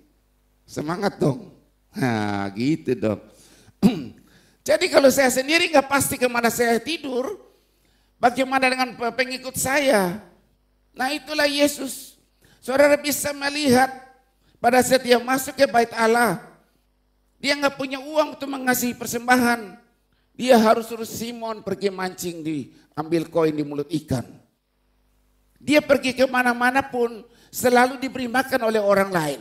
Semangat dong. Nah gitu dong. Jadi kalau saya sendiri gak pasti kemana saya tidur, bagaimana dengan pengikut saya? Nah itulah Yesus. Saudara bisa melihat pada saat dia masuk ke bait Allah, dia gak punya uang untuk mengasihi persembahan. Dia harus suruh Simon pergi mancing, ambil koin di mulut ikan. Dia pergi kemana-mana pun selalu diberi makan oleh orang lain.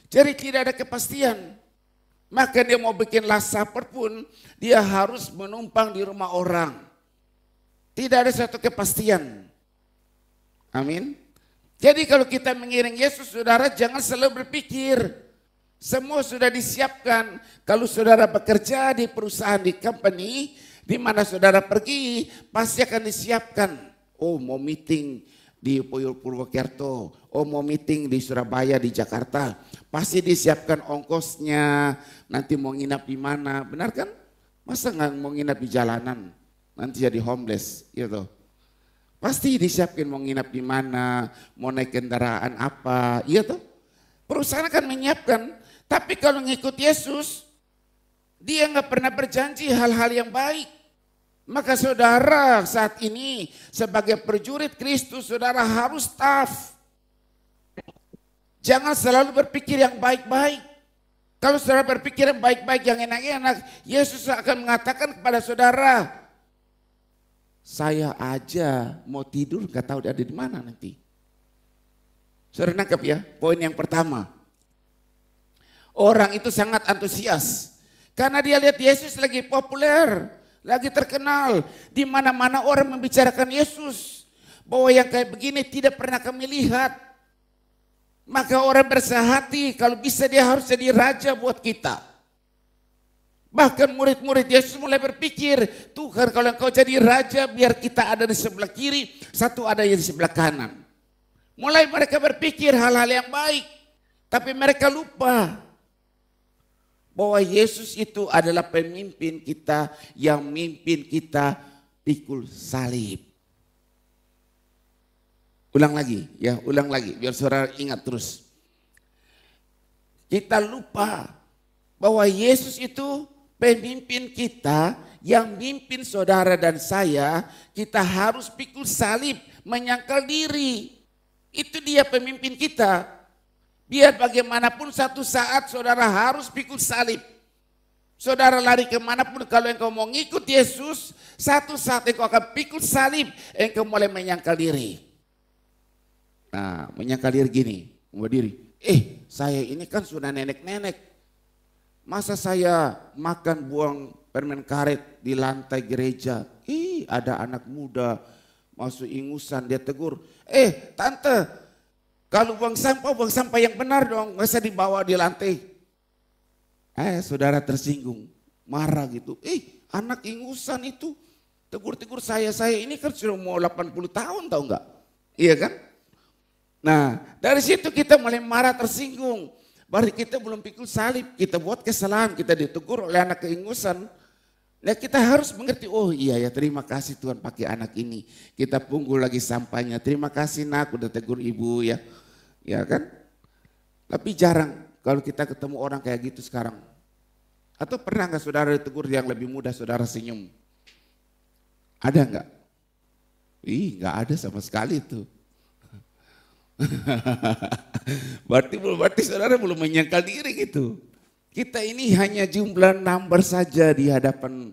Jadi tidak ada kepastian. Maka dia mau bikin last supper pun dia harus menumpang di rumah orang. Tidak ada suatu kepastian. Amin. Jadi kalau kita mengiring Yesus, saudara jangan selalu berpikir semua sudah disiapkan. Kalau saudara bekerja di perusahaan, di company, di mana saudara pergi pasti akan disiapkan. Oh mau meeting di Purwokerto, oh mau meeting di Surabaya, di Jakarta, pasti disiapkan ongkosnya, nanti mau nginap di mana, benar kan? Masa nggak mau nginap di jalanan, nanti jadi homeless, gitu. Pasti disiapkan mau nginap di mana, mau naik kendaraan apa, iya tuh. Perusahaan akan menyiapkan, tapi kalau ngikut Yesus, dia nggak pernah berjanji hal-hal yang baik. Maka saudara saat ini sebagai prajurit Kristus saudara harus tough. Jangan selalu berpikir yang baik-baik. Kalau saudara berpikir yang baik-baik, yang enak-enak, Yesus akan mengatakan kepada saudara, saya aja mau tidur gak tahu dia ada di mana nanti. Saudara nangkep ya, poin yang pertama. Orang itu sangat antusias karena dia lihat Yesus lagi populer. Lagi terkenal, di mana-mana orang membicarakan Yesus. bahwa yang kayak begini tidak pernah kami lihat. Maka orang bersehati kalau bisa dia harus jadi raja buat kita. Bahkan murid-murid Yesus mulai berpikir, Tuhan kalau engkau jadi raja biar kita ada di sebelah kiri, satu ada di sebelah kanan. Mulai mereka berpikir hal-hal yang baik, tapi mereka lupa bahwa Yesus itu adalah pemimpin kita yang mimpin kita pikul salib. Ulang lagi ya, ulang lagi biar saudara ingat terus. Kita lupa bahwa Yesus itu pemimpin kita yang mimpin saudara dan saya, kita harus pikul salib, menyangkal diri. Itu dia pemimpin kita. Biar bagaimanapun satu saat saudara harus pikul salib. Saudara lari kemanapun kalau engkau mau ngikut Yesus, satu saat engkau akan pikul salib, engkau mulai menyangkal diri. Nah, menyangkal diri gini, mau diri. Saya ini kan sudah nenek-nenek. Masa saya makan buang permen karet di lantai gereja? Ada anak muda masuk ingusan, dia tegur. Tante, kalau buang sampah yang benar dong, masa dibawa di lantai? Saudara tersinggung, marah gitu. Anak ingusan itu tegur-tegur saya ini kan sudah mau 80 tahun tahu nggak? Iya kan? Nah, dari situ kita mulai marah, tersinggung. Berarti kita belum pikul salib, kita buat kesalahan, kita ditegur oleh anak keingusan. Nah, kita harus mengerti, oh iya ya, terima kasih Tuhan pakai anak ini. Kita punggul lagi sampahnya, terima kasih nak udah tegur ibu ya. Ya kan? Tapi jarang kalau kita ketemu orang kayak gitu sekarang. Atau pernah nggak saudara ditegur yang lebih muda, saudara senyum? Ada nggak? Nggak ada sama sekali tuh. Berarti saudara belum menyangkal diri gitu. Kita ini hanya jumlah number saja di hadapan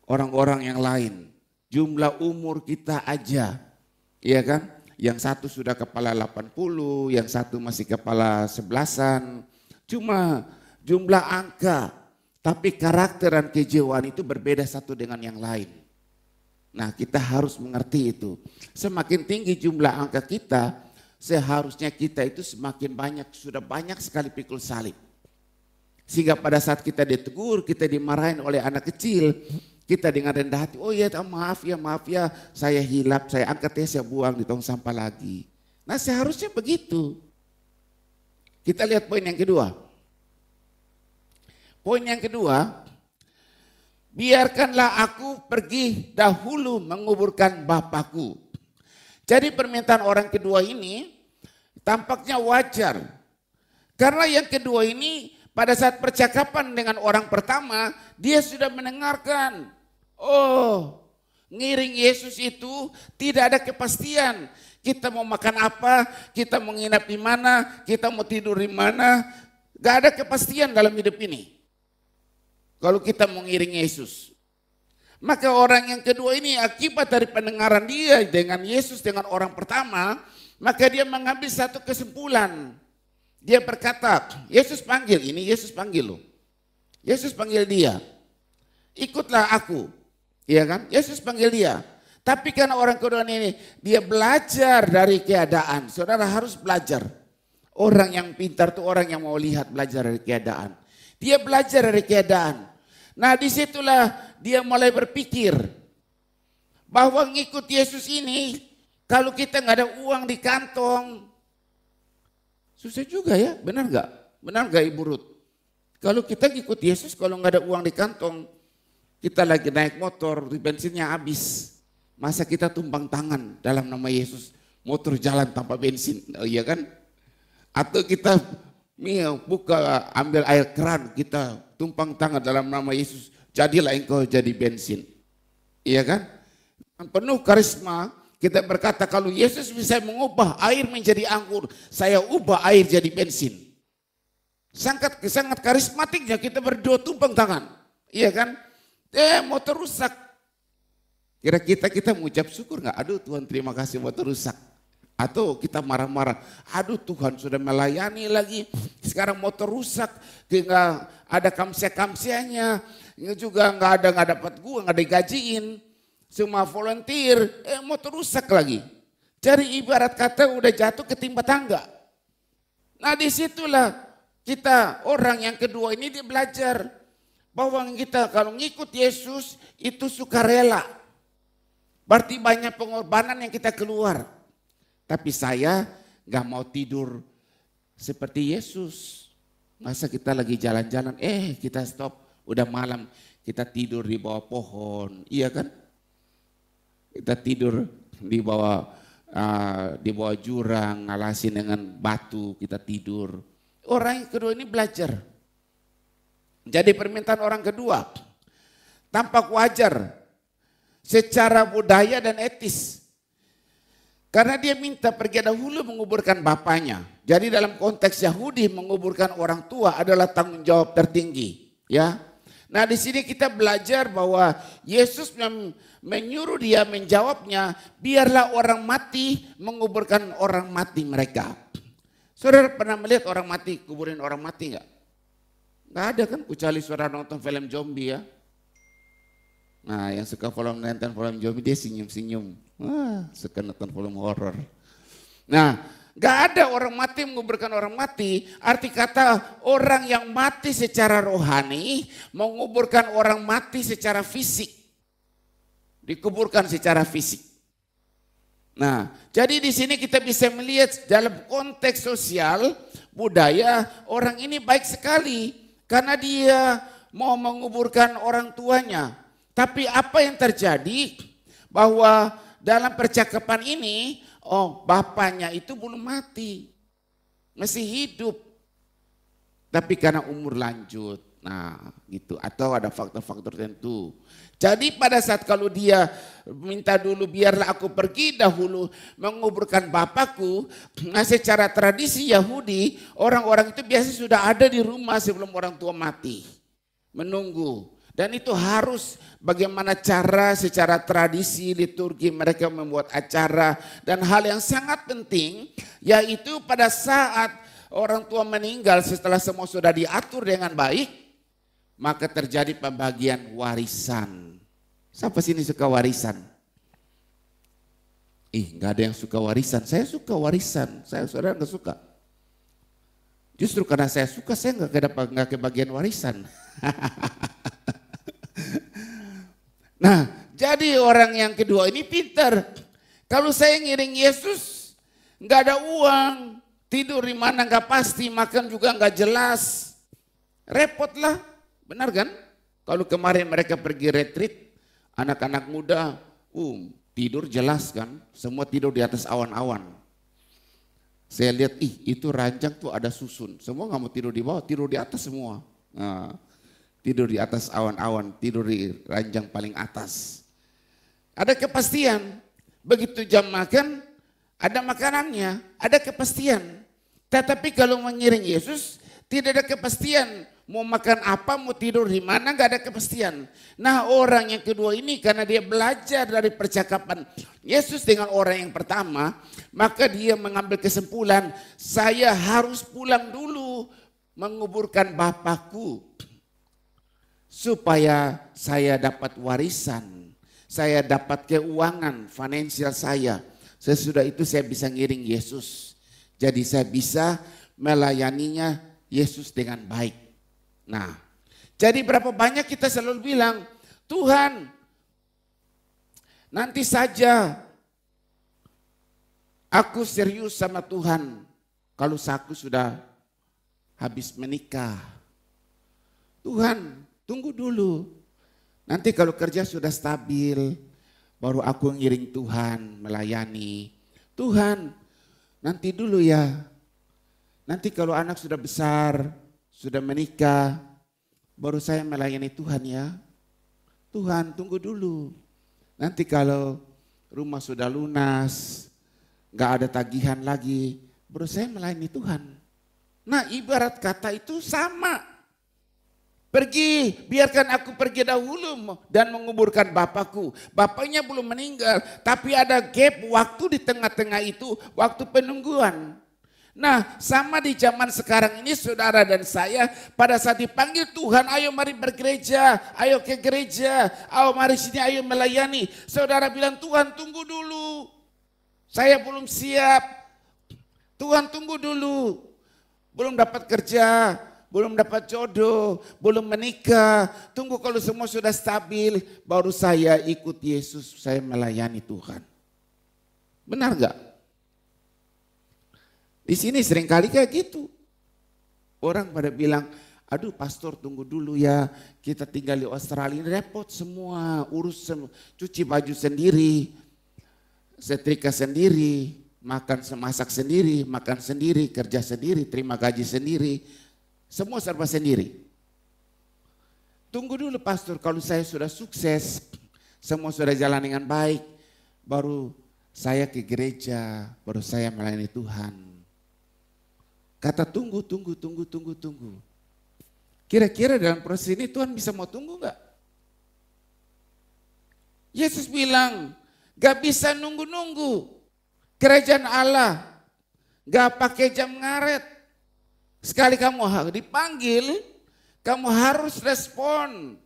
orang-orang yang lain. Jumlah umur kita aja. Iya kan? Yang satu sudah kepala 80, yang satu masih kepala 11-an. Cuma jumlah angka, tapi karakter dan kejiwaan itu berbeda satu dengan yang lain. Nah, kita harus mengerti itu. Semakin tinggi jumlah angka kita, seharusnya kita itu semakin banyak, sudah banyak sekali pikul salib. Sehingga pada saat kita ditegur, kita dimarahin oleh anak kecil, kita dengan rendah hati, oh ya maaf ya, saya hilap, saya angkat ya, saya buang di tong sampah lagi. Nah, seharusnya begitu. Kita lihat poin yang kedua. Poin yang kedua, biarkanlah aku pergi dahulu menguburkan Bapakku. Jadi permintaan orang kedua ini tampaknya wajar. Karena yang kedua ini pada saat percakapan dengan orang pertama, dia sudah mendengarkan. Oh, ngiring Yesus itu tidak ada kepastian. Kita mau makan apa, kita mau nginap di mana, kita mau tidur di mana. Gak ada kepastian dalam hidup ini. Kalau kita mau ngiring Yesus. Maka orang yang kedua ini akibat dari pendengaran dia dengan Yesus dengan orang pertama, maka dia mengambil satu kesimpulan. Dia berkata, Yesus panggil, ini Yesus panggil loh. Yesus panggil dia, ikutlah aku. Iya kan? Yesus panggil dia. Tapi karena orang kedua ini, dia belajar dari keadaan. Saudara harus belajar. Orang yang pintar itu orang yang mau lihat belajar dari keadaan. Dia belajar dari keadaan. Nah, disitulah dia mulai berpikir bahwa ngikut Yesus ini kalau kita nggak ada uang di kantong susah juga ya, benar nggak? Benar nggak Ibu Ruth? Kalau kita ngikut Yesus kalau nggak ada uang di kantong, kita lagi naik motor, bensinnya habis, masa kita tumpang tangan dalam nama Yesus, motor jalan tanpa bensin, iya kan? Atau kita buka ambil air keran, kita tumpang tangan dalam nama Yesus, jadilah engkau jadi bensin. Iya kan? Penuh karisma, kita berkata kalau Yesus bisa mengubah air menjadi anggur, saya ubah air jadi bensin. Sangat karismatiknya kita berdua tumpang tangan. Iya kan? Motor rusak. Kira kita mengucap syukur nggak? Aduh Tuhan terima kasih motor rusak. Atau kita marah-marah, aduh Tuhan sudah melayani lagi, sekarang motor rusak, tinggal ada kamsia-kamsianya, juga nggak dapat gua, nggak digajiin, cuma volunteer, motor rusak lagi. Jadi ibarat kata udah jatuh ketimpa tangga. Nah disitulah kita orang yang kedua ini dia belajar bahwa kita kalau ngikut Yesus itu sukarela. Berarti banyak pengorbanan yang kita keluar. Tapi saya gak mau tidur seperti Yesus. Masa kita lagi jalan-jalan, kita stop, udah malam, kita tidur di bawah pohon, iya kan? Kita tidur di bawah jurang, ngalasin dengan batu, kita tidur. Orang yang kedua ini belajar. Jadi permintaan orang kedua, tampak wajar secara budaya dan etis. Karena dia minta pergi dahulu menguburkan bapaknya. Jadi dalam konteks Yahudi menguburkan orang tua adalah tanggung jawab tertinggi, ya. Nah, di sini kita belajar bahwa Yesus menyuruh dia menjawabnya, biarlah orang mati menguburkan orang mati mereka. Saudara pernah melihat orang mati kuburin orang mati enggak? Enggak ada kan, kecuali saudara nonton film zombie ya. Nah, yang suka nonton film zombie dia senyum-senyum. Wah, suka nonton film horor. Nah, gak ada orang mati menguburkan orang mati. Arti kata orang yang mati secara rohani menguburkan orang mati secara fisik. Dikuburkan secara fisik. Nah, jadi di sini kita bisa melihat dalam konteks sosial budaya orang ini baik sekali karena dia mau menguburkan orang tuanya. Tapi apa yang terjadi bahwa dalam percakapan ini, bapaknya itu belum mati, masih hidup. Tapi karena umur lanjut, nah gitu. Atau ada faktor-faktor tertentu. Jadi pada saat kalau dia minta dulu biarlah aku pergi dahulu menguburkan bapakku. Nah secara tradisi Yahudi, orang-orang itu biasa sudah ada di rumah sebelum orang tua mati. Menunggu. Dan itu harus bagaimana cara secara tradisi liturgi mereka membuat acara. Dan hal yang sangat penting yaitu pada saat orang tua meninggal setelah semua sudah diatur dengan baik, maka terjadi pembagian warisan. Siapa sini suka warisan? Nggak ada yang suka warisan. Saya suka warisan, saudara nggak suka. Justru karena saya suka saya nggak kebagian warisan. Nah, jadi orang yang kedua ini pintar. Kalau saya ngiring Yesus, nggak ada uang, tidur di mana nggak pasti, makan juga nggak jelas, repot lah, benar kan? Kalau kemarin mereka pergi retreat, anak-anak muda, tidur jelas kan, semua tidur di atas awan-awan. Saya lihat, itu ranjang tuh ada susun, semua nggak mau tidur di bawah, tidur di atas semua. Nah, tidur di atas awan-awan, tidur di ranjang paling atas. Ada kepastian, begitu jam makan, ada makanannya, ada kepastian. Tetapi kalau mengiring Yesus, tidak ada kepastian. Mau makan apa, mau tidur di mana, gak ada kepastian. Nah orang yang kedua ini karena dia belajar dari percakapan Yesus dengan orang yang pertama, maka dia mengambil kesimpulan, saya harus pulang dulu menguburkan bapakku. Supaya saya dapat warisan, saya dapat keuangan finansial saya. Sesudah itu saya bisa ngiring Yesus. Jadi saya bisa melayaninya Yesus dengan baik. Nah, jadi berapa banyak kita selalu bilang, Tuhan nanti saja aku serius sama Tuhan kalau aku sudah habis menikah. Tuhan, tunggu dulu, nanti kalau kerja sudah stabil, baru aku ngiring Tuhan, melayani. Tuhan, nanti dulu ya, nanti kalau anak sudah besar, sudah menikah, baru saya melayani Tuhan ya. Tuhan, tunggu dulu, nanti kalau rumah sudah lunas, gak ada tagihan lagi, baru saya melayani Tuhan. Nah ibarat kata itu sama. Pergi, biarkan aku pergi dahulu dan menguburkan bapakku. Bapaknya belum meninggal, tapi ada gap waktu di tengah-tengah itu, waktu penungguan. Nah sama di zaman sekarang ini saudara dan saya pada saat dipanggil Tuhan, ayo mari bergereja, ayo ke gereja, ayo mari sini, ayo melayani. Saudara bilang Tuhan tunggu dulu, Saya belum siap. Tuhan tunggu dulu. Belum dapat kerja, belum dapat jodoh, belum menikah. Tunggu kalau semua sudah stabil, baru saya ikut Yesus, saya melayani Tuhan. Benar gak? Di sini seringkali kayak gitu. Orang pada bilang, aduh pastor tunggu dulu ya, kita tinggal di Australia, repot semua, urus cuci baju sendiri, setrika sendiri, masak sendiri, makan sendiri, kerja sendiri, terima gaji sendiri, semua serba sendiri. Tunggu dulu pastor, kalau saya sudah sukses, semua sudah jalan dengan baik, baru saya ke gereja, baru saya melayani Tuhan. Kata tunggu. Kira-kira dalam proses ini Tuhan bisa mau tunggu enggak? Yesus bilang, gak bisa nunggu-nunggu. Kerajaan Allah gak pakai jam ngaret. Sekali kamu dipanggil, kamu harus respon.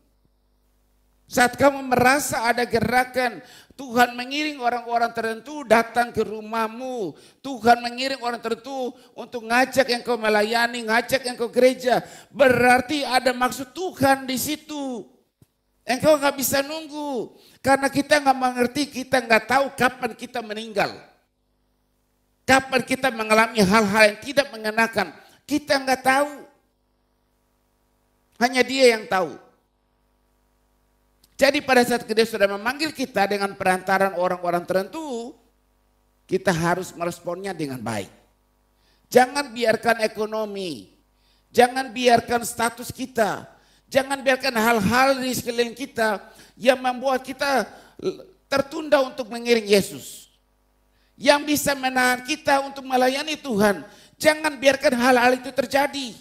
Saat kamu merasa ada gerakan, Tuhan mengiring orang-orang tertentu datang ke rumahmu. Tuhan mengiring orang tertentu untuk ngajak engkau melayani, ngajak engkau gereja. Berarti ada maksud Tuhan di situ. Engkau gak bisa nunggu. Karena kita gak mengerti, kita gak tahu kapan kita meninggal. Kapan kita mengalami hal-hal yang tidak mengenakan. Kita gak tahu. Hanya Dia yang tahu. Jadi pada saat Dia sudah memanggil kita dengan perantaran orang-orang tertentu, kita harus meresponnya dengan baik. Jangan biarkan ekonomi, jangan biarkan status kita, jangan biarkan hal-hal di sekeliling kita yang membuat kita tertunda untuk mengiring Yesus. Yang bisa menahan kita untuk melayani Tuhan, jangan biarkan hal-hal itu terjadi.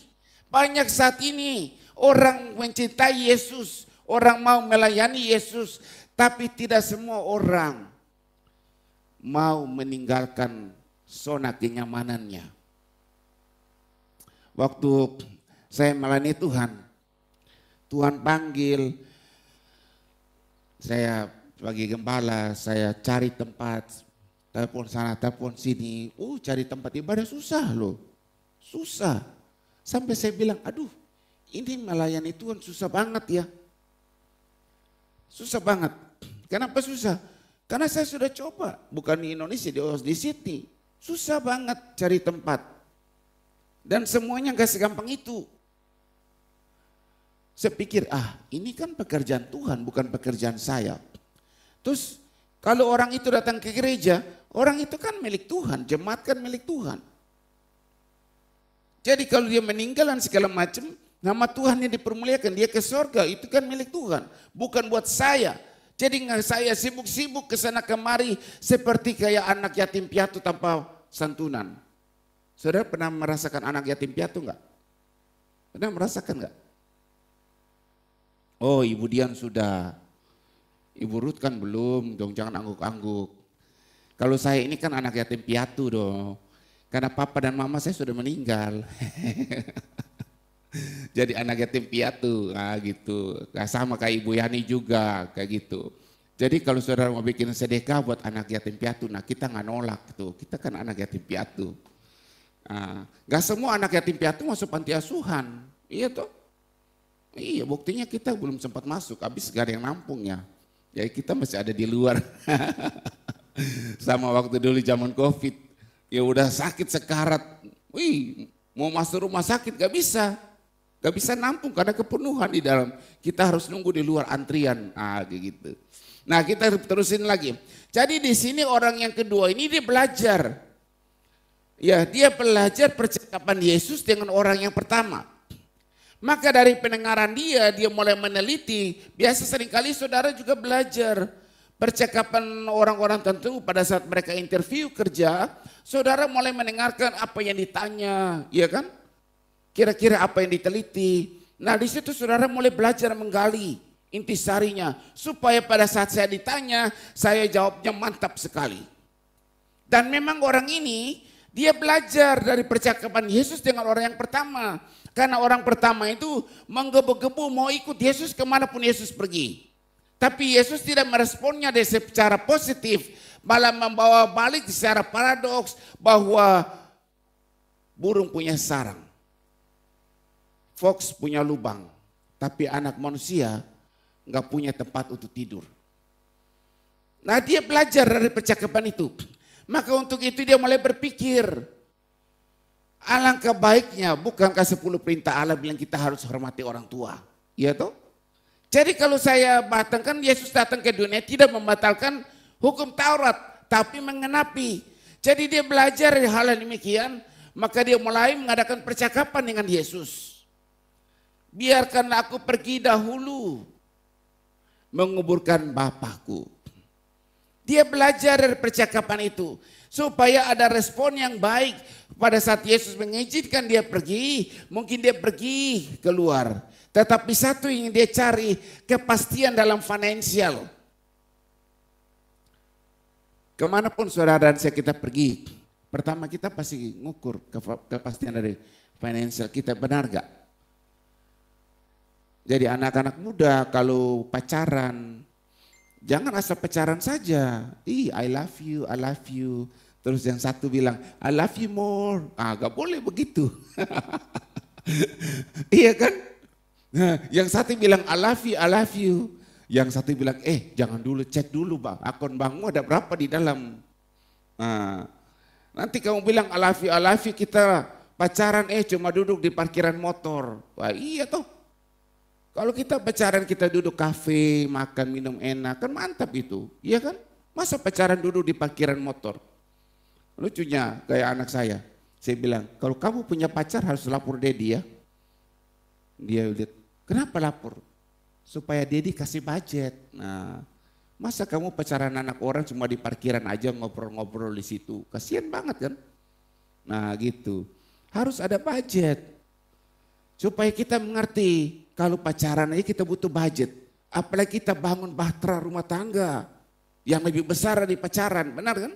Banyak saat ini orang mencintai Yesus, orang mau melayani Yesus, tapi tidak semua orang mau meninggalkan zona kenyamanannya. Waktu saya melayani Tuhan, Tuhan panggil, saya sebagai gembala, saya cari tempat, telepon sana, telepon sini, cari tempat ibadah susah loh, susah. Sampai saya bilang, aduh ini melayani Tuhan susah banget ya. Susah banget. Kenapa susah? Karena saya sudah coba, bukan di Indonesia, di Sydney. Susah banget cari tempat. Dan semuanya gak segampang itu. Saya pikir, ini kan pekerjaan Tuhan, bukan pekerjaan saya. Terus kalau orang itu datang ke gereja, orang itu kan milik Tuhan, jemaat kan milik Tuhan. Jadi kalau dia meninggal dan segala macam, nama Tuhan yang dipermuliakan, dia ke surga, itu kan milik Tuhan, bukan buat saya. Jadi nggak saya sibuk-sibuk ke sana kemari seperti kayak anak yatim piatu tanpa santunan. Saudara pernah merasakan anak yatim piatu nggak? Pernah merasakan nggak? Oh, Ibu Dian sudah, Ibu Ruth kan belum, dong jangan angguk-angguk. Kalau saya ini kan anak yatim piatu dong, karena papa dan mama saya sudah meninggal. Jadi anak yatim piatu, gitu. Nah, sama kayak Ibu Yani juga, kayak gitu. Jadi kalau saudara mau bikin sedekah buat anak yatim piatu, kita nggak nolak gitu. Kita kan anak yatim piatu. Gak semua anak yatim piatu masuk panti asuhan, iya toh? Iya, buktinya kita belum sempat masuk, habis gak ada yang nampungnya. Ya kita masih ada di luar. Sama waktu dulu zaman COVID, ya udah sakit sekarat. Mau masuk rumah sakit gak bisa. Gak bisa nampung karena kepenuhan di dalam. Kita harus nunggu di luar antrian. Gitu. Nah kita terusin lagi. Jadi di sini orang yang kedua ini dia belajar. Ya dia belajar percakapan Yesus dengan orang yang pertama. Maka dari pendengaran dia mulai meneliti. Biasa seringkali saudara juga belajar. Percakapan orang-orang tentu pada saat mereka interview kerja. Saudara mulai mendengarkan apa yang ditanya. Iya kan? Kira-kira apa yang diteliti. Nah di situ saudara mulai belajar menggali intisarinya. Supaya pada saat saya ditanya, saya jawabnya mantap sekali. Dan memang orang ini, dia belajar dari percakapan Yesus dengan orang yang pertama. Karena orang pertama itu menggebu-gebu mau ikut Yesus kemanapun Yesus pergi. Tapi Yesus tidak meresponnya secara positif, malah membawa balik secara paradoks bahwa burung punya sarang, fox punya lubang, tapi anak manusia nggak punya tempat untuk tidur. Nah, dia belajar dari percakapan itu. Maka untuk itu dia mulai berpikir, alangkah baiknya, bukankah 10 perintah Allah bilang kita harus hormati orang tua? Iya toh? Jadi kalau saya batangkan, Yesus datang ke dunia tidak membatalkan hukum Taurat, tapi mengenapi. Jadi dia belajar hal yang demikian, maka dia mulai mengadakan percakapan dengan Yesus. Biarkanlah aku pergi dahulu menguburkan Bapakku. Dia belajar dari percakapan itu supaya ada respon yang baik. Pada saat Yesus mengizinkan dia pergi, mungkin dia pergi keluar. Tetapi satu yang dia cari, kepastian dalam finansial. Kemanapun saudara dan saya kita pergi, pertama kita pasti ngukur kepastian dari finansial kita, benar gak? Jadi anak-anak muda kalau pacaran, jangan asal pacaran saja. I love you, I love you. Terus yang satu bilang, I love you more. Gak boleh begitu. Iya kan? Nah, yang satu bilang I love you, I love you. Yang satu bilang, jangan dulu, cek dulu bang, akun bangmu ada berapa di dalam. Nah, nanti kamu bilang I love you, kita pacaran cuma duduk di parkiran motor. Wah iya toh. Kalau kita pacaran kita duduk kafe, makan, minum enak, kan mantap itu. Iya kan? Masa pacaran duduk di parkiran motor? Lucunya kayak anak saya bilang, kalau kamu punya pacar harus lapor Dedi ya. Dia lihat, kenapa lapor? Supaya Dedi kasih budget. Nah, masa kamu pacaran anak orang cuma di parkiran aja ngobrol-ngobrol di situ? Kasian banget kan? Nah gitu, harus ada budget. Supaya kita mengerti, kalau pacaran aja kita butuh budget. Apalagi kita bangun bahtera rumah tangga yang lebih besar dari pacaran, benar kan?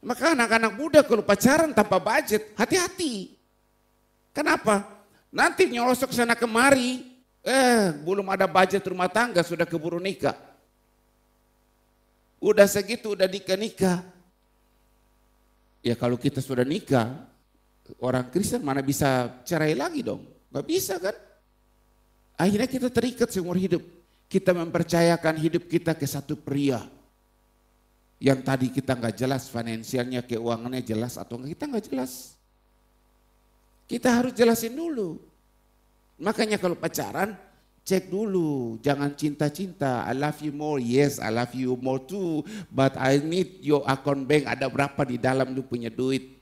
Maka anak-anak muda kalau pacaran tanpa budget, hati-hati. Kenapa? Nanti nyolosok sana kemari, belum ada budget rumah tangga sudah keburu nikah. Udah segitu udah nikah. Ya kalau kita sudah nikah, orang Kristen mana bisa cerai lagi dong? Gak bisa kan? Akhirnya kita terikat seumur hidup. Kita mempercayakan hidup kita ke satu pria. Yang tadi kita gak jelas finansialnya, keuangannya jelas atau enggak, kita gak jelas. Kita harus jelasin dulu. Makanya kalau pacaran, cek dulu. Jangan cinta-cinta. I love you more. Yes, I love you more too. But I need your account bank. Ada berapa di dalam lu punya duit.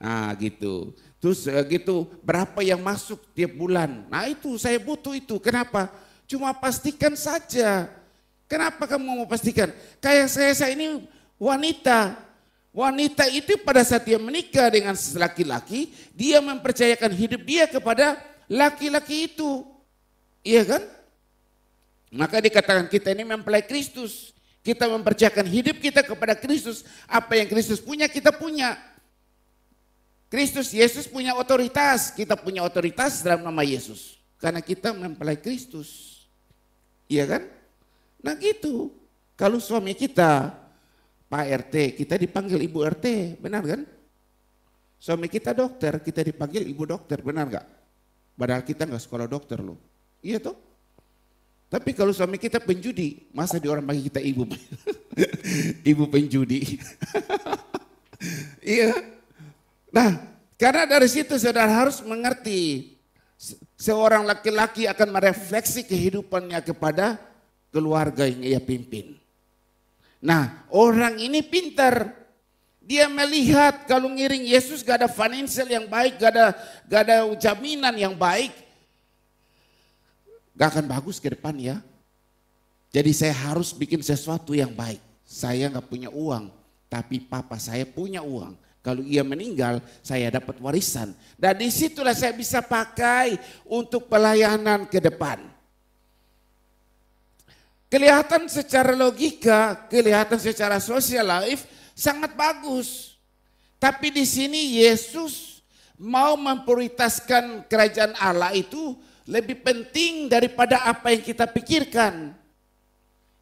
Nah gitu. Terus gitu berapa yang masuk tiap bulan. Nah itu saya butuh itu. Kenapa? Cuma pastikan saja. Kenapa kamu mau pastikan? Kayak saya ini wanita. Wanita itu pada saat dia menikah dengan laki-laki, dia mempercayakan hidup dia kepada laki-laki itu. Iya kan? Maka dikatakan kita ini mempelai Kristus. Kita mempercayakan hidup kita kepada Kristus. Apa yang Kristus punya kita punya. Kristus, Yesus punya otoritas. Kita punya otoritas dalam nama Yesus. Karena kita mempelai Kristus. Iya kan? Nah gitu. Kalau suami kita Pak RT, kita dipanggil Ibu RT, benar kan? Suami kita dokter, kita dipanggil Ibu dokter, benar gak? Padahal kita gak sekolah dokter loh. Iya toh? Tapi kalau suami kita penjudi, masa di orang panggil kita ibu? Ibu penjudi. Iya. Nah, karena dari situ saudara harus mengerti, seorang laki-laki akan merefleksi kehidupannya kepada keluarga yang ia pimpin. Nah, orang ini pintar. Dia melihat kalau ngiring Yesus gak ada financial yang baik, gak ada jaminan yang baik, gak akan bagus ke depan ya. Jadi saya harus bikin sesuatu yang baik. Saya gak punya uang, tapi papa saya punya uang. Kalau ia meninggal, saya dapat warisan. Dan disitulah saya bisa pakai untuk pelayanan ke depan. Kelihatan secara logika, kelihatan secara social life sangat bagus. Tapi di sini Yesus mau memprioritaskan kerajaan Allah itu lebih penting daripada apa yang kita pikirkan.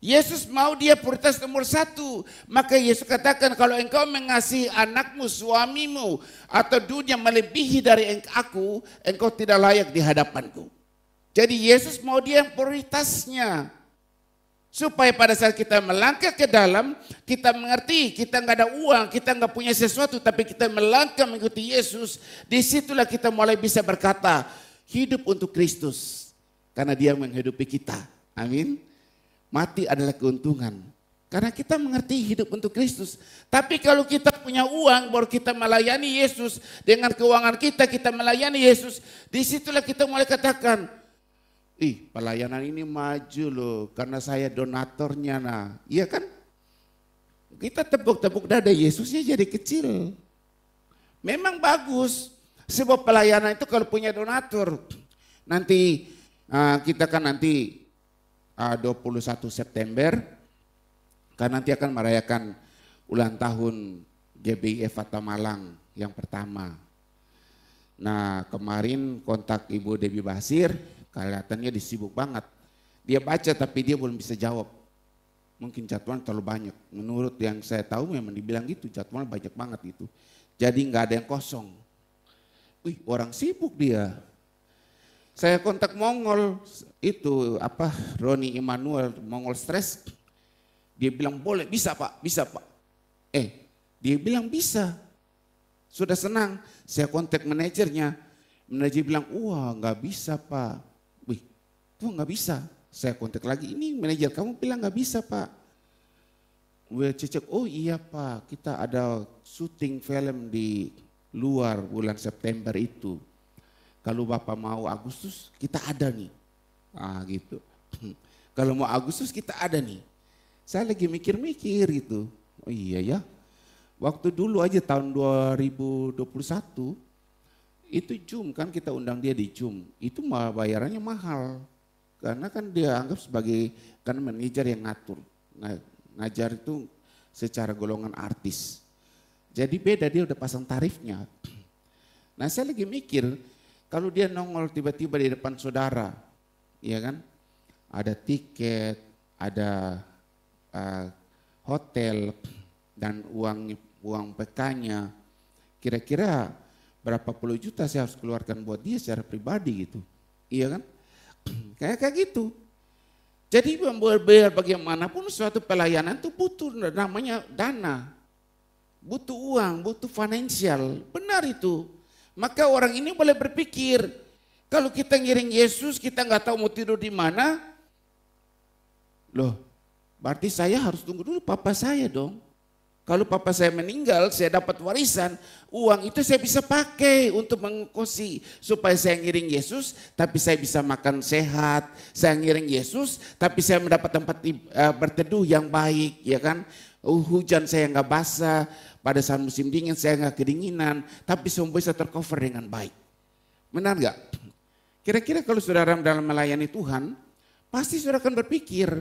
Yesus mau dia prioritas nomor satu. Maka Yesus katakan, kalau engkau mengasihi anakmu, suamimu, atau dunia melebihi dari aku, engkau tidak layak di hadapanku. Jadi Yesus mau dia yang prioritasnya. Supaya pada saat kita melangkah ke dalam, kita mengerti, kita nggak ada uang, kita nggak punya sesuatu, tapi kita melangkah mengikuti Yesus. Disitulah kita mulai bisa berkata, hidup untuk Kristus. Karena dia menghidupi kita. Amin. Mati adalah keuntungan. Karena kita mengerti hidup untuk Kristus. Tapi kalau kita punya uang, baru kita melayani Yesus. Dengan keuangan kita melayani Yesus. Disitulah kita mulai katakan, pelayanan ini maju loh. Karena saya donatornya. Nah, iya kan? Kita tepuk-tepuk dada, Yesusnya jadi kecil. Memang bagus. Sebuah pelayanan itu kalau punya donatur. Nanti kita kan nanti 21 September, karena nanti akan merayakan ulang tahun GBIF Fata Malang yang pertama. Nah kemarin kontak Ibu Debbie Basir, kelihatannya disibuk banget. Dia baca tapi dia belum bisa jawab. Mungkin jadwalnya terlalu banyak. Menurut yang saya tahu memang dibilang gitu, jadwalnya banyak banget itu. Jadi nggak ada yang kosong. Orang sibuk dia. Saya kontak Mongol itu Roni Immanuel, Mongol Stress. Dia bilang boleh, bisa Pak. Dia bilang bisa. Sudah senang. Saya kontak manajernya. Manajer bilang, wah nggak bisa Pak. Tuh nggak bisa. Saya kontak lagi, ini manajer kamu bilang nggak bisa Pak. Cecek, oh iya Pak, kita ada syuting film di luar bulan September itu. Kalau Bapak mau Agustus, kita ada nih. Gitu. Kalau mau Agustus kita ada nih. Saya lagi mikir-mikir gitu. Oh iya ya. Waktu dulu aja tahun 2021, itu Zoom kan kita undang dia di Zoom. Itu bayarannya mahal. Karena kan dia anggap sebagai kan manajer yang ngatur. Ngajar itu secara golongan artis. Jadi beda, dia udah pasang tarifnya. Nah saya lagi mikir, kalau dia nongol tiba-tiba di depan saudara, ya kan? Ada tiket, ada hotel, dan uang PK-nya. Kira-kira berapa puluh juta saya harus keluarkan buat dia secara pribadi gitu. Iya kan? Kayak gitu. Jadi biar bagaimanapun suatu pelayanan itu butuh namanya dana. Butuh uang, butuh finansial. Benar itu. Maka orang ini boleh berpikir, kalau kita ngiring Yesus, kita nggak tahu mau tidur di mana, loh, berarti saya harus tunggu dulu papa saya dong. Kalau papa saya meninggal, saya dapat warisan, uang itu saya bisa pakai untuk mengkosi supaya saya ngiring Yesus, tapi saya bisa makan sehat. Saya ngiring Yesus, tapi saya mendapat tempat berteduh yang baik, ya kan? Hujan saya nggak basah. Pada saat musim dingin saya nggak kedinginan, tapi semua bisa tercover dengan baik. Benar nggak? Kira-kira kalau saudara dalam melayani Tuhan, pasti saudara akan berpikir,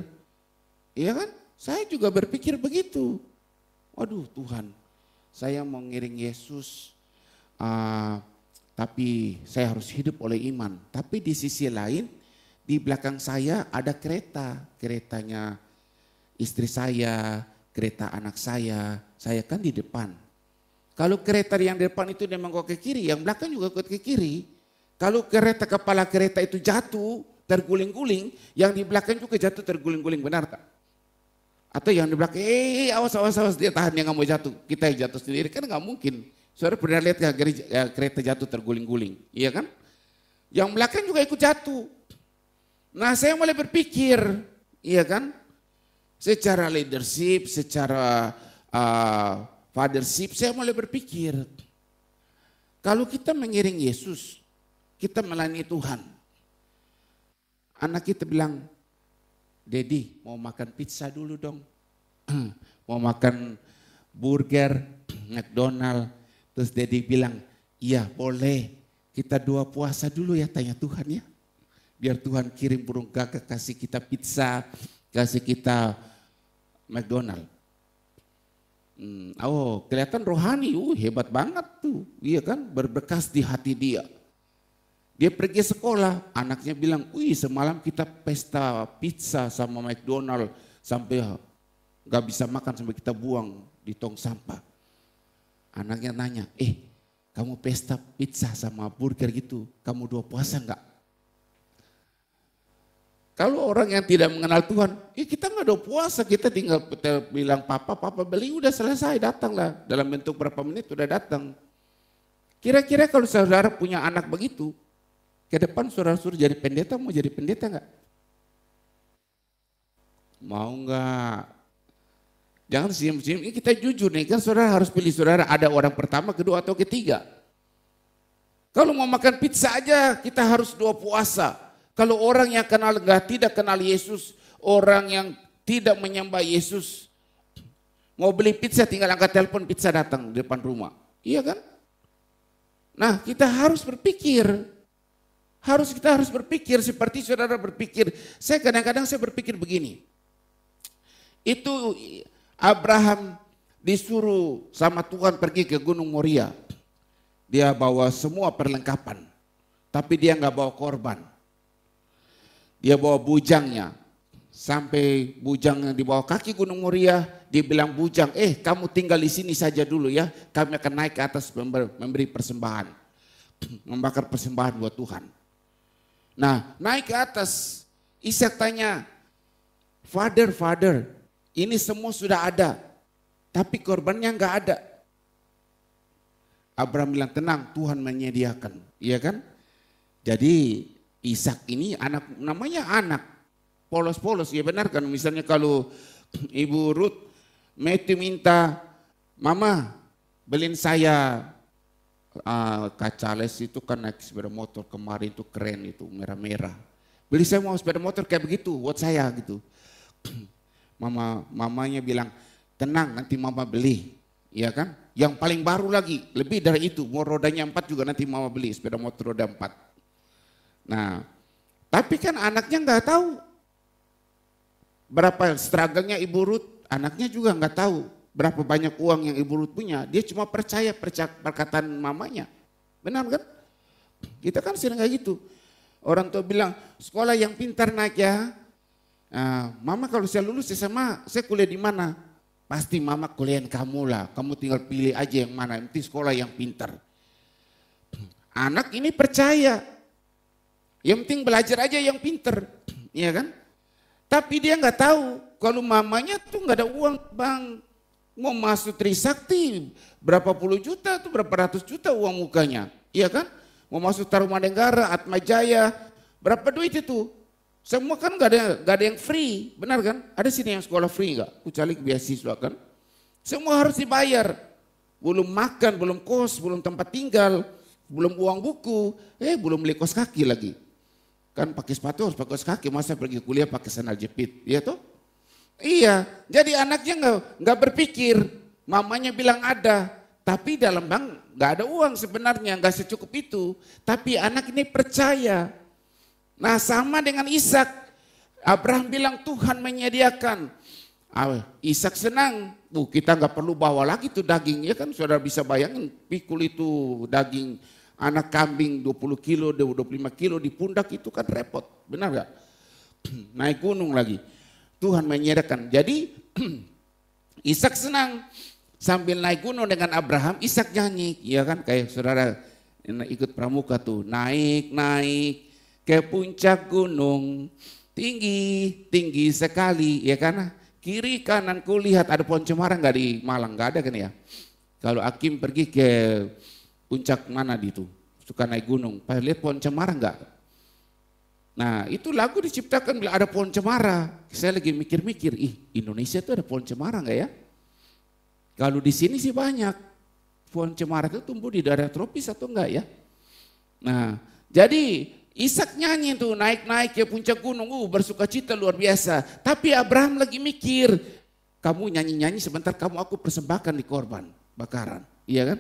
iya kan? Saya juga berpikir begitu. Waduh Tuhan, saya mau ngiring Yesus, tapi saya harus hidup oleh iman. Tapi di sisi lain, di belakang saya ada kereta, keretanya istri saya, kereta anak saya kan di depan. Kalau kereta yang di depan itu dia menggok ke kiri, yang belakang juga ikut ke kiri. Kalau kepala kereta itu jatuh, terguling-guling, yang di belakang juga jatuh terguling-guling, benar tak? Atau yang di belakang, awas dia tahan, dia nggak mau jatuh, kita yang jatuh sendiri, kan nggak mungkin. Saudara pernah lihat kereta jatuh terguling-guling, iya kan? Yang belakang juga ikut jatuh. Nah saya mulai berpikir, iya kan? Secara leadership, secara fathership, saya mulai berpikir, kalau kita mengiring Yesus, kita melayani Tuhan. Anak kita bilang, Dedi mau makan pizza dulu dong, mau makan burger, McDonald. Terus Dedi bilang, iya boleh, kita doa puasa dulu ya, tanya Tuhan ya. Biar Tuhan kirim burung gagak kasih kita pizza, kasih kita McDonald. Kelihatan rohani, hebat banget tuh, iya kan, berbekas di hati dia. Dia pergi sekolah, anaknya bilang, semalam kita pesta pizza sama McDonald, sampai gak bisa makan sampai kita buang di tong sampah. Anaknya nanya, kamu pesta pizza sama burger gitu, kamu 2 puasa enggak? Kalau orang yang tidak mengenal Tuhan, kita enggak 2 puasa, kita tinggal bilang papa beli, udah selesai, datanglah. Dalam bentuk berapa menit udah datang. Kira-kira kalau saudara punya anak begitu, ke depan saudara suruh jadi pendeta, mau jadi pendeta enggak? Mau enggak? Jangan siam-siam, ini kita jujur nih, kan saudara harus pilih saudara ada orang pertama, kedua atau ketiga. Kalau mau makan pizza aja kita harus 2 puasa. Kalau orang yang tidak kenal Yesus, orang yang tidak menyembah Yesus, mau beli pizza tinggal angkat telepon, pizza datang di depan rumah. Iya kan? Nah kita harus berpikir, kita harus berpikir seperti saudara berpikir. Saya kadang-kadang berpikir begini, itu Abraham disuruh sama Tuhan pergi ke Gunung Moria. Dia bawa semua perlengkapan, tapi dia nggak bawa korban. Dia bawa bujangnya. Sampai bujang yang di bawah kaki Gunung Moria, dia bilang bujang, kamu tinggal di sini saja dulu ya. Kami akan naik ke atas memberi persembahan, membakar persembahan buat Tuhan. Nah, naik ke atas, Ishak tanya, Father, ini semua sudah ada, tapi korbannya nggak ada. Abraham bilang, tenang, Tuhan menyediakan, iya kan? Jadi Ishak ini namanya anak, polos-polos, ya benar kan? Misalnya kalau Ibu Ruth, Matthew minta, Mama beliin saya kaca les itu kan naik sepeda motor kemarin itu keren itu, merah-merah. Beli saya mau sepeda motor kayak begitu buat saya gitu. Mamanya bilang, tenang nanti mama beli, ya kan? Yang paling baru lagi, lebih dari itu, mau rodanya 4 juga nanti mama beli, sepeda motor roda 4. Nah, tapi kan anaknya nggak tahu berapa struggle-nya Ibu Ruth, anaknya juga nggak tahu berapa banyak uang yang Ibu Ruth punya. Dia cuma percaya perkataan mamanya, benar kan? Kita kan sering kayak gitu. Orang tua bilang, sekolah yang pintar naik ya. Mama kalau saya lulus SMA, saya kuliah di mana? Pasti mama kuliahin kamu lah, kamu tinggal pilih aja yang mana, nanti sekolah yang pintar. Anak ini percaya, yang penting belajar aja yang pintar, ya kan? Tapi dia nggak tahu kalau mamanya tuh nggak ada uang, Bang. Mau masuk Trisakti berapa puluh juta tuh, berapa ratus juta uang mukanya, iya kan? Mau masuk Tarumanegara, Atmajaya, berapa duit itu? Semua kan gak ada yang free, benar kan? Ada sini yang sekolah free gak? Kecuali beasiswa kan? Semua harus dibayar. Belum makan, belum kos, belum tempat tinggal, belum uang buku, belum beli kos kaki lagi. Kan pakai sepatu harus pakai kos kaki, masa pergi kuliah pakai sandal jepit, iya toh? Iya, jadi anaknya nggak berpikir, mamanya bilang ada, tapi dalam bank gak ada uang sebenarnya, gak secukup itu. Tapi anak ini percaya. Nah sama dengan Ishak, Abraham bilang Tuhan menyediakan. Ishak senang, kita nggak perlu bawa lagi tuh dagingnya kan, saudara bisa bayangin pikul itu daging anak kambing 20 kilo, 25 kilo di pundak itu kan repot, benar gak? Naik gunung lagi, Tuhan menyediakan. Jadi Ishak senang, sambil naik gunung dengan Abraham, Ishak nyanyi, ya kan kayak saudara ikut pramuka tuh, naik ke puncak gunung, tinggi sekali, ya kan? Kiri kanan ku lihat, ada pohon cemara nggak di Malang? Nggak ada kan ya? Kalau Akim pergi ke puncak mana itu, suka naik gunung, lihat pohon cemara nggak? Nah itu lagu diciptakan bila ada pohon cemara. Saya lagi mikir-mikir, Indonesia tuh ada pohon cemara nggak ya? Kalau di sini sih banyak. Pohon cemara itu tumbuh di daerah tropis atau enggak ya? Nah jadi Ishak nyanyi tuh naik ke puncak gunung, bersuka cita luar biasa. Tapi Abraham lagi mikir, kamu nyanyi sebentar, aku persembahkan di korban bakaran, iya kan?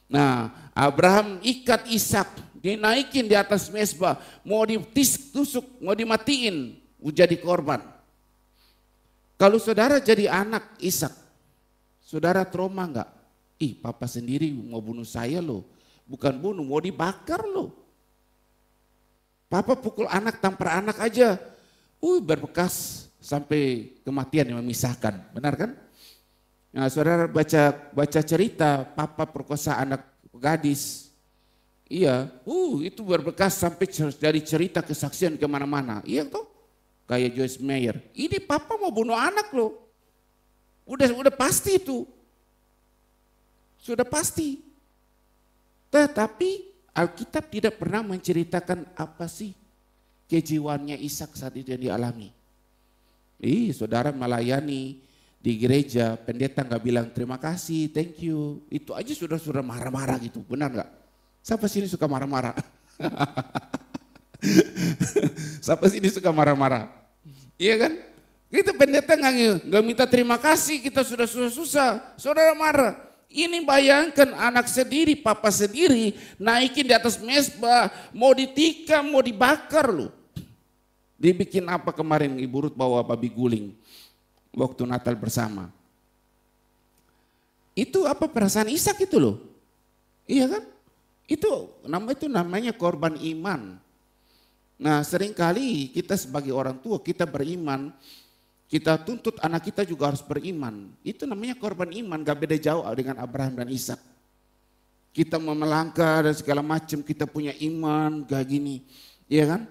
Nah Abraham ikat Ishak, dinaikin di atas mezbah, mau ditusuk, mau dimatiin, jadi korban. Kalau saudara jadi anak Ishak, saudara trauma enggak? Papa sendiri mau bunuh saya loh, bukan bunuh, mau dibakar loh. Papa pukul anak, tampar anak aja, berbekas sampai kematian yang memisahkan, benar kan? Nah, saudara baca cerita papa perkosa anak gadis. Iya, itu berbekas sampai dari cerita kesaksian kemana-mana. Iya toh, kayak Joyce Meyer. Ini papa mau bunuh anak loh. Udah pasti itu. Sudah pasti. Tetapi Alkitab tidak pernah menceritakan apa sih kejiwaannya Ishak saat itu yang dialami. Saudara melayani di gereja, pendeta nggak bilang terima kasih, thank you. Itu aja sudah marah-marah gitu, benar nggak? Siapa sini suka marah-marah? Siapa sini suka marah-marah? Iya kan? Kita pendeta nggak minta terima kasih, kita sudah susah-susah, saudara marah. Ini bayangkan anak sendiri, papa sendiri naikin di atas mezbah, mau ditikam, mau dibakar loh. Dibikin apa kemarin Ibu Ruth bawa babi guling waktu Natal bersama. Itu apa perasaan Ishak itu loh. Iya kan? Itu namanya korban iman. Nah, seringkali kita sebagai orang tua, kita beriman, kita tuntut anak kita juga harus beriman. Itu namanya korban iman, gak beda jauh dengan Abraham dan Ishak. Kita mau melangkah dan segala macam, kita punya iman, gak gini. Iya kan?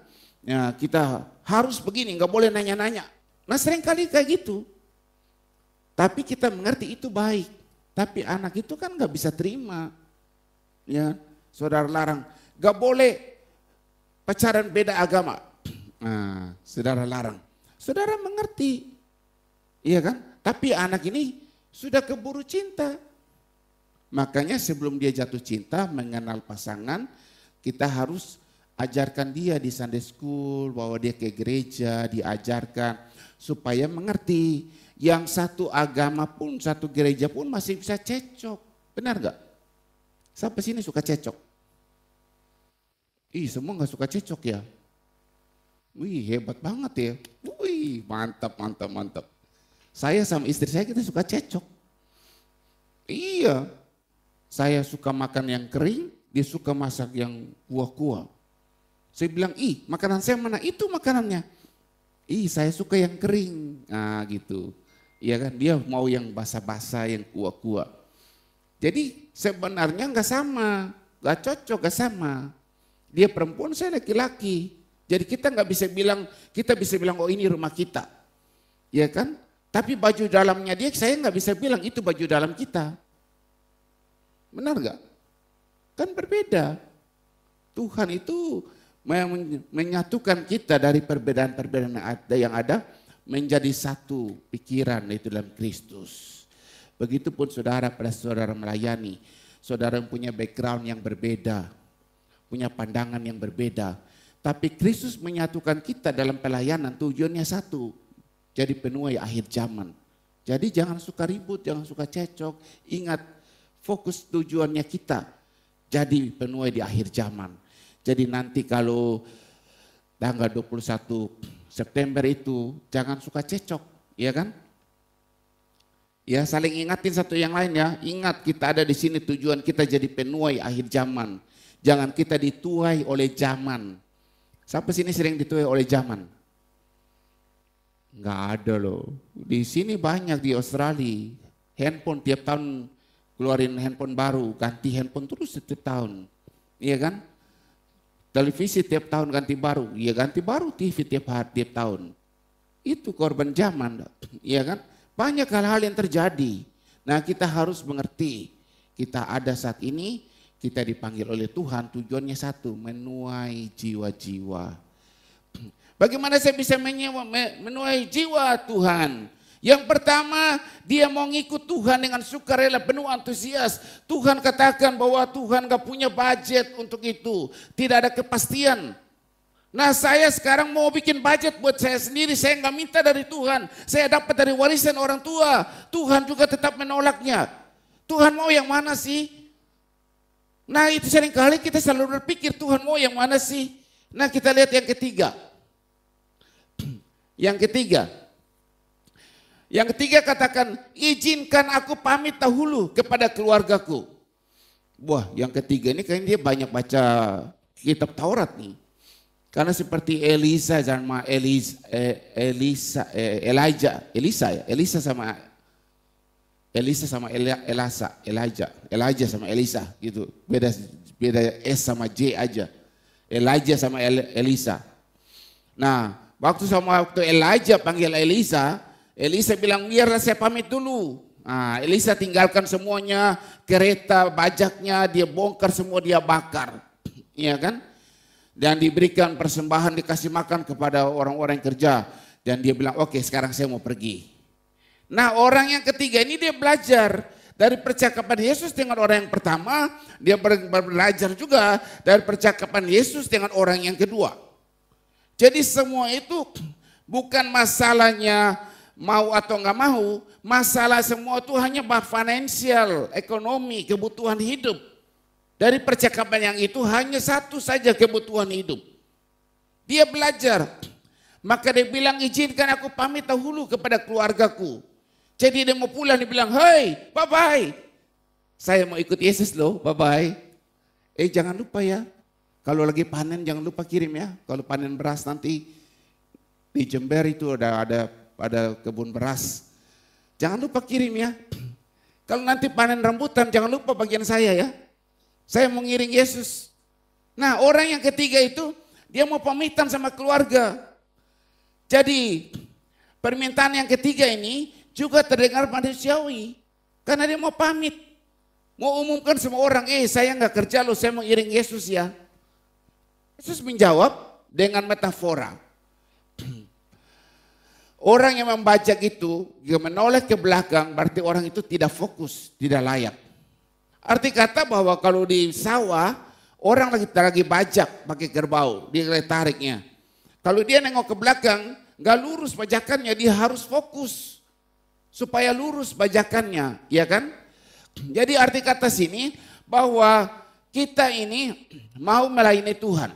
Ya, kita harus begini, gak boleh nanya-nanya. Nah, seringkali kayak gitu. Tapi kita mengerti itu baik. Tapi anak itu kan gak bisa terima. Ya, saudara larang, gak boleh pacaran beda agama. Nah, saudara larang. Saudara mengerti. Iya kan? Tapi anak ini sudah keburu cinta. Makanya sebelum dia jatuh cinta, mengenal pasangan, kita harus ajarkan dia di Sunday School, bawa dia ke gereja, diajarkan supaya mengerti. Yang satu agama pun, satu gereja pun masih bisa cecok. Benar gak? Sampai sini suka cecok? Semua gak suka cecok ya? Hebat banget ya. Mantap. Saya sama istri saya kita suka cecok. Iya. Saya suka makan yang kering, dia suka masak yang kuah-kuah. Saya bilang, makanan saya mana? Itu makanannya. Saya suka yang kering. Nah gitu. Iya kan, dia mau yang basah-basah, yang kuah-kuah. Jadi sebenarnya gak sama, gak cocok, gak sama. Dia perempuan, saya laki-laki. Jadi kita bisa bilang oh ini rumah kita. Ya kan? Tapi baju dalamnya dia saya gak bisa bilang itu baju dalam kita. Benar gak? Kan berbeda. Tuhan itu menyatukan kita dari perbedaan-perbedaan yang ada menjadi satu pikiran itu dalam Kristus. Begitupun saudara pada saudara melayani, saudara yang punya background yang berbeda, punya pandangan yang berbeda. Tapi Kristus menyatukan kita dalam pelayanan, tujuannya satu, jadi penuai akhir zaman. Jadi jangan suka ribut, jangan suka cecok, ingat fokus tujuannya kita, jadi penuai di akhir zaman. Jadi nanti kalau tanggal 21 September itu jangan suka cecok, ya kan? Ya saling ingatin satu yang lain ya. Ingat kita ada di sini tujuan kita jadi penuai akhir zaman. Jangan kita dituai oleh zaman. Siapa sini sering dituai oleh zaman? Enggak ada loh. Di sini banyak di Australia. Handphone tiap tahun keluarin handphone baru, ganti handphone terus setiap tahun. Iya kan? Televisi tiap tahun ganti baru, ya ganti baru TV tiap tahun. Itu korban zaman, ya kan? Banyak hal-hal yang terjadi. Nah kita harus mengerti, kita ada saat ini, kita dipanggil oleh Tuhan, tujuannya satu, menuai jiwa-jiwa. Bagaimana saya bisa menuai jiwa Tuhan? Yang pertama, dia mau ngikut Tuhan dengan sukarela, penuh antusias. Tuhan katakan bahwa Tuhan gak punya budget untuk itu. Tidak ada kepastian. Nah saya sekarang mau bikin budget buat saya sendiri. Saya gak minta dari Tuhan. Saya dapat dari warisan orang tua. Tuhan juga tetap menolaknya. Tuhan mau yang mana sih? Nah itu seringkali kita selalu berpikir Tuhan mau yang mana sih? Nah kita lihat yang ketiga. Yang ketiga katakan, izinkan aku pamit dahulu kepada keluargaku. Wah yang ketiga ini kayaknya dia banyak baca kitab Taurat nih. Karena seperti Elisa sama Elisa sama Elijah sama Elisa gitu. Beda S sama J aja. Elijah sama Elisa. Nah, waktu Elijah panggil Elisa bilang, biarlah saya pamit dulu. Nah, Elisa tinggalkan semuanya, kereta, bajaknya, dia bongkar semua, dia bakar. Iya kan? Dan diberikan persembahan, dikasih makan kepada orang-orang yang kerja. Dan dia bilang, oke, sekarang saya mau pergi. Nah, orang yang ketiga ini dia belajar dari percakapan Yesus dengan orang yang pertama, dia belajar juga dari percakapan Yesus dengan orang yang kedua. Jadi semua itu bukan masalahnya mau atau enggak mau, masalah semua itu hanya finansial, ekonomi, kebutuhan hidup. Dari percakapan yang itu hanya satu saja kebutuhan hidup. Dia belajar, maka dia bilang, izinkan aku pamit dahulu kepada keluargaku. Jadi dia mau pulang, dia bilang, hei, bye-bye. Saya mau ikut Yesus loh, bye-bye. Jangan lupa ya, kalau lagi panen jangan lupa kirim ya. Kalau panen beras nanti di Jember itu ada kebun beras. Jangan lupa kirim ya. Kalau nanti panen rambutan jangan lupa bagian saya ya. Saya mau ngiring Yesus. Nah, orang yang ketiga itu dia mau pamitan sama keluarga. Jadi permintaan yang ketiga ini juga terdengar manusiawi. Karena dia mau pamit. Mau umumkan semua orang, saya nggak kerja loh, saya mau ngiring Yesus ya. Yesus menjawab dengan metafora. Orang yang membajak itu, dia menoleh ke belakang, berarti orang itu tidak fokus, tidak layak. Arti kata bahwa kalau di sawah, orang lagi bajak pakai kerbau, dia tariknya. Kalau dia nengok ke belakang, nggak lurus bajakannya, dia harus fokus supaya lurus bajakannya, ya kan? Jadi arti kata sini bahwa kita ini mau melayani Tuhan.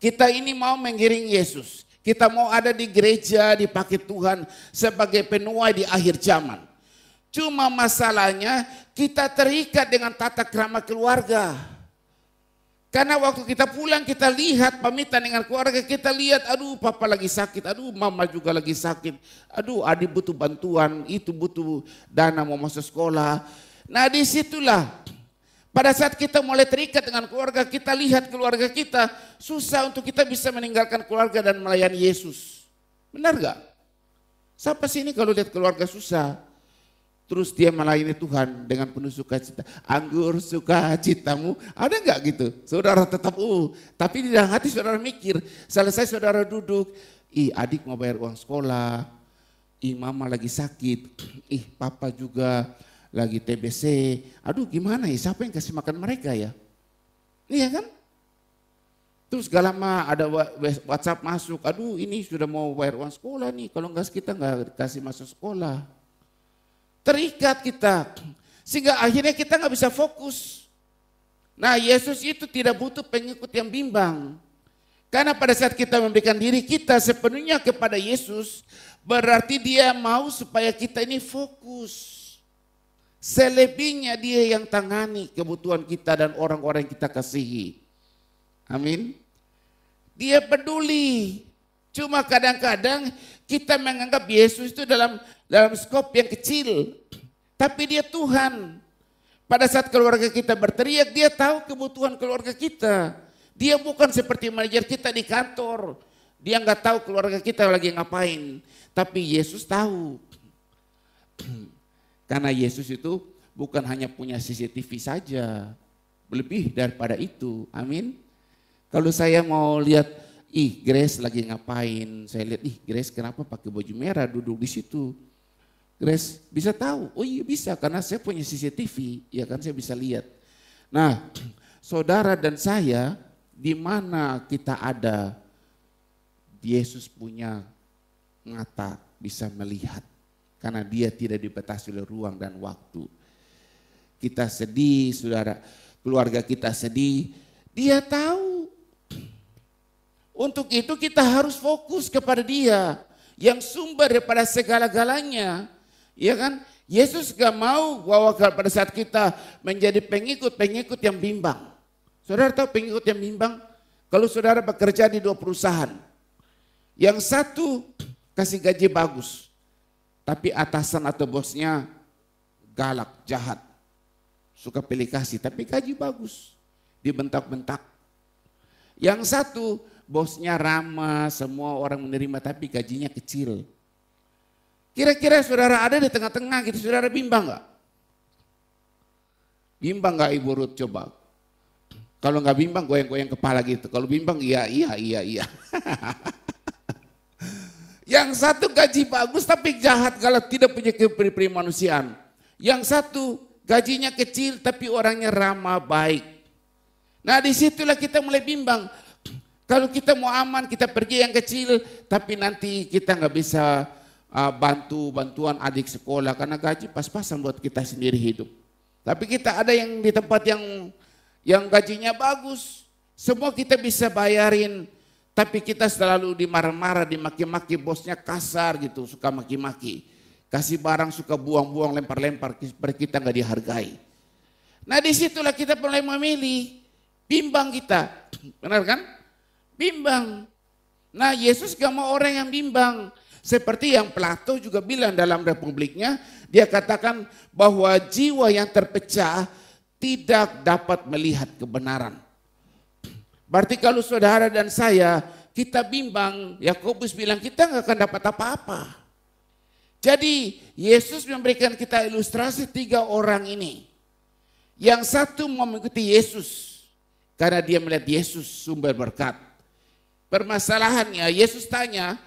Kita ini mau mengiring Yesus. Kita mau ada di gereja, dipakai Tuhan sebagai penuai di akhir zaman. Cuma masalahnya kita terikat dengan tata krama keluarga. Karena waktu kita pulang kita lihat pamitan dengan keluarga, kita lihat aduh papa lagi sakit, aduh mama juga lagi sakit, aduh adik butuh bantuan, itu butuh dana mau masuk sekolah. Nah disitulah pada saat kita mulai terikat dengan keluarga, kita lihat keluarga kita susah untuk kita bisa meninggalkan keluarga dan melayani Yesus. Benar gak? Siapa sini kalau lihat keluarga susah, terus dia melayani Tuhan dengan penuh sukacita. Anggur sukacitamu, ada gak gitu? Saudara tetap tapi di dalam hati saudara mikir, selesai saudara duduk, adik mau bayar uang sekolah, mama lagi sakit, papa juga lagi TBC, aduh gimana ya, siapa yang kasih makan mereka ya? Iya kan? Terus gak lama ada WhatsApp masuk, aduh ini sudah mau bayar uang sekolah nih, kalau enggak kita enggak kasih masuk sekolah. Terikat kita, sehingga akhirnya kita enggak bisa fokus. Nah Yesus itu tidak butuh pengikut yang bimbang. Karena pada saat kita memberikan diri kita sepenuhnya kepada Yesus, berarti dia mau supaya kita ini fokus. Selebihnya dia yang tangani kebutuhan kita dan orang-orang yang kita kasihi. Amin. Dia peduli. Cuma kadang-kadang kita menganggap Yesus itu dalam skop yang kecil. Tapi dia Tuhan. Pada saat keluarga kita berteriak, dia tahu kebutuhan keluarga kita. Dia bukan seperti manajer kita di kantor. Dia nggak tahu keluarga kita lagi ngapain. Tapi Yesus tahu. Karena Yesus itu bukan hanya punya CCTV saja, lebih daripada itu, amin. Kalau saya mau lihat, Grace lagi ngapain, saya lihat, Grace kenapa pakai baju merah duduk di situ. Grace bisa tahu, iya bisa karena saya punya CCTV, ya kan saya bisa lihat. Nah, saudara dan saya, di mana kita ada, Yesus punya mata bisa melihat. Karena dia tidak dibatasi oleh ruang dan waktu. Kita sedih, saudara, keluarga kita sedih, dia tahu. Untuk itu kita harus fokus kepada dia, yang sumber daripada segala-galanya. Ya kan? Yesus gak mau bahwa pada saat kita menjadi pengikut yang bimbang. Saudara tahu pengikut yang bimbang? Kalau saudara bekerja di 2 perusahaan, yang satu kasih gaji bagus, tapi atasan atau bosnya galak, jahat, suka pilih kasih, tapi gaji bagus, dibentak-bentak. Yang satu bosnya ramah, semua orang menerima, tapi gajinya kecil. Kira-kira saudara ada di tengah-tengah gitu, saudara bimbang gak? Bimbang gak Ibu Ruth coba? Kalau nggak bimbang goyang-goyang kepala gitu. Kalau bimbang iya. Yang satu gaji bagus tapi jahat kalau tidak punya kemanusiaan. Yang satu gajinya kecil tapi orangnya ramah baik. Nah disitulah kita mulai bimbang. Kalau kita mau aman kita pergi yang kecil tapi nanti kita nggak bisa bantuan adik sekolah karena gaji pas-pasan buat kita sendiri hidup. Tapi kita ada yang di tempat yang gajinya bagus, semua kita bisa bayarin, tapi kita selalu dimarah-marah, dimaki-maki, bosnya kasar gitu, suka maki-maki. Kasih barang suka buang-buang, lempar-lempar, kita nggak dihargai. Nah disitulah kita mulai memilih, bimbang kita, benar kan? Bimbang. Nah Yesus gak mau orang yang bimbang. Seperti yang Plato juga bilang dalam Republiknya, dia katakan bahwa jiwa yang terpecah tidak dapat melihat kebenaran. Berarti kalau saudara dan saya kita bimbang, Yakobus bilang kita nggak akan dapat apa-apa. Jadi Yesus memberikan kita ilustrasi 3 orang ini. Yang satu mau mengikuti Yesus karena dia melihat Yesus sumber berkat. Permasalahannya Yesus tanya,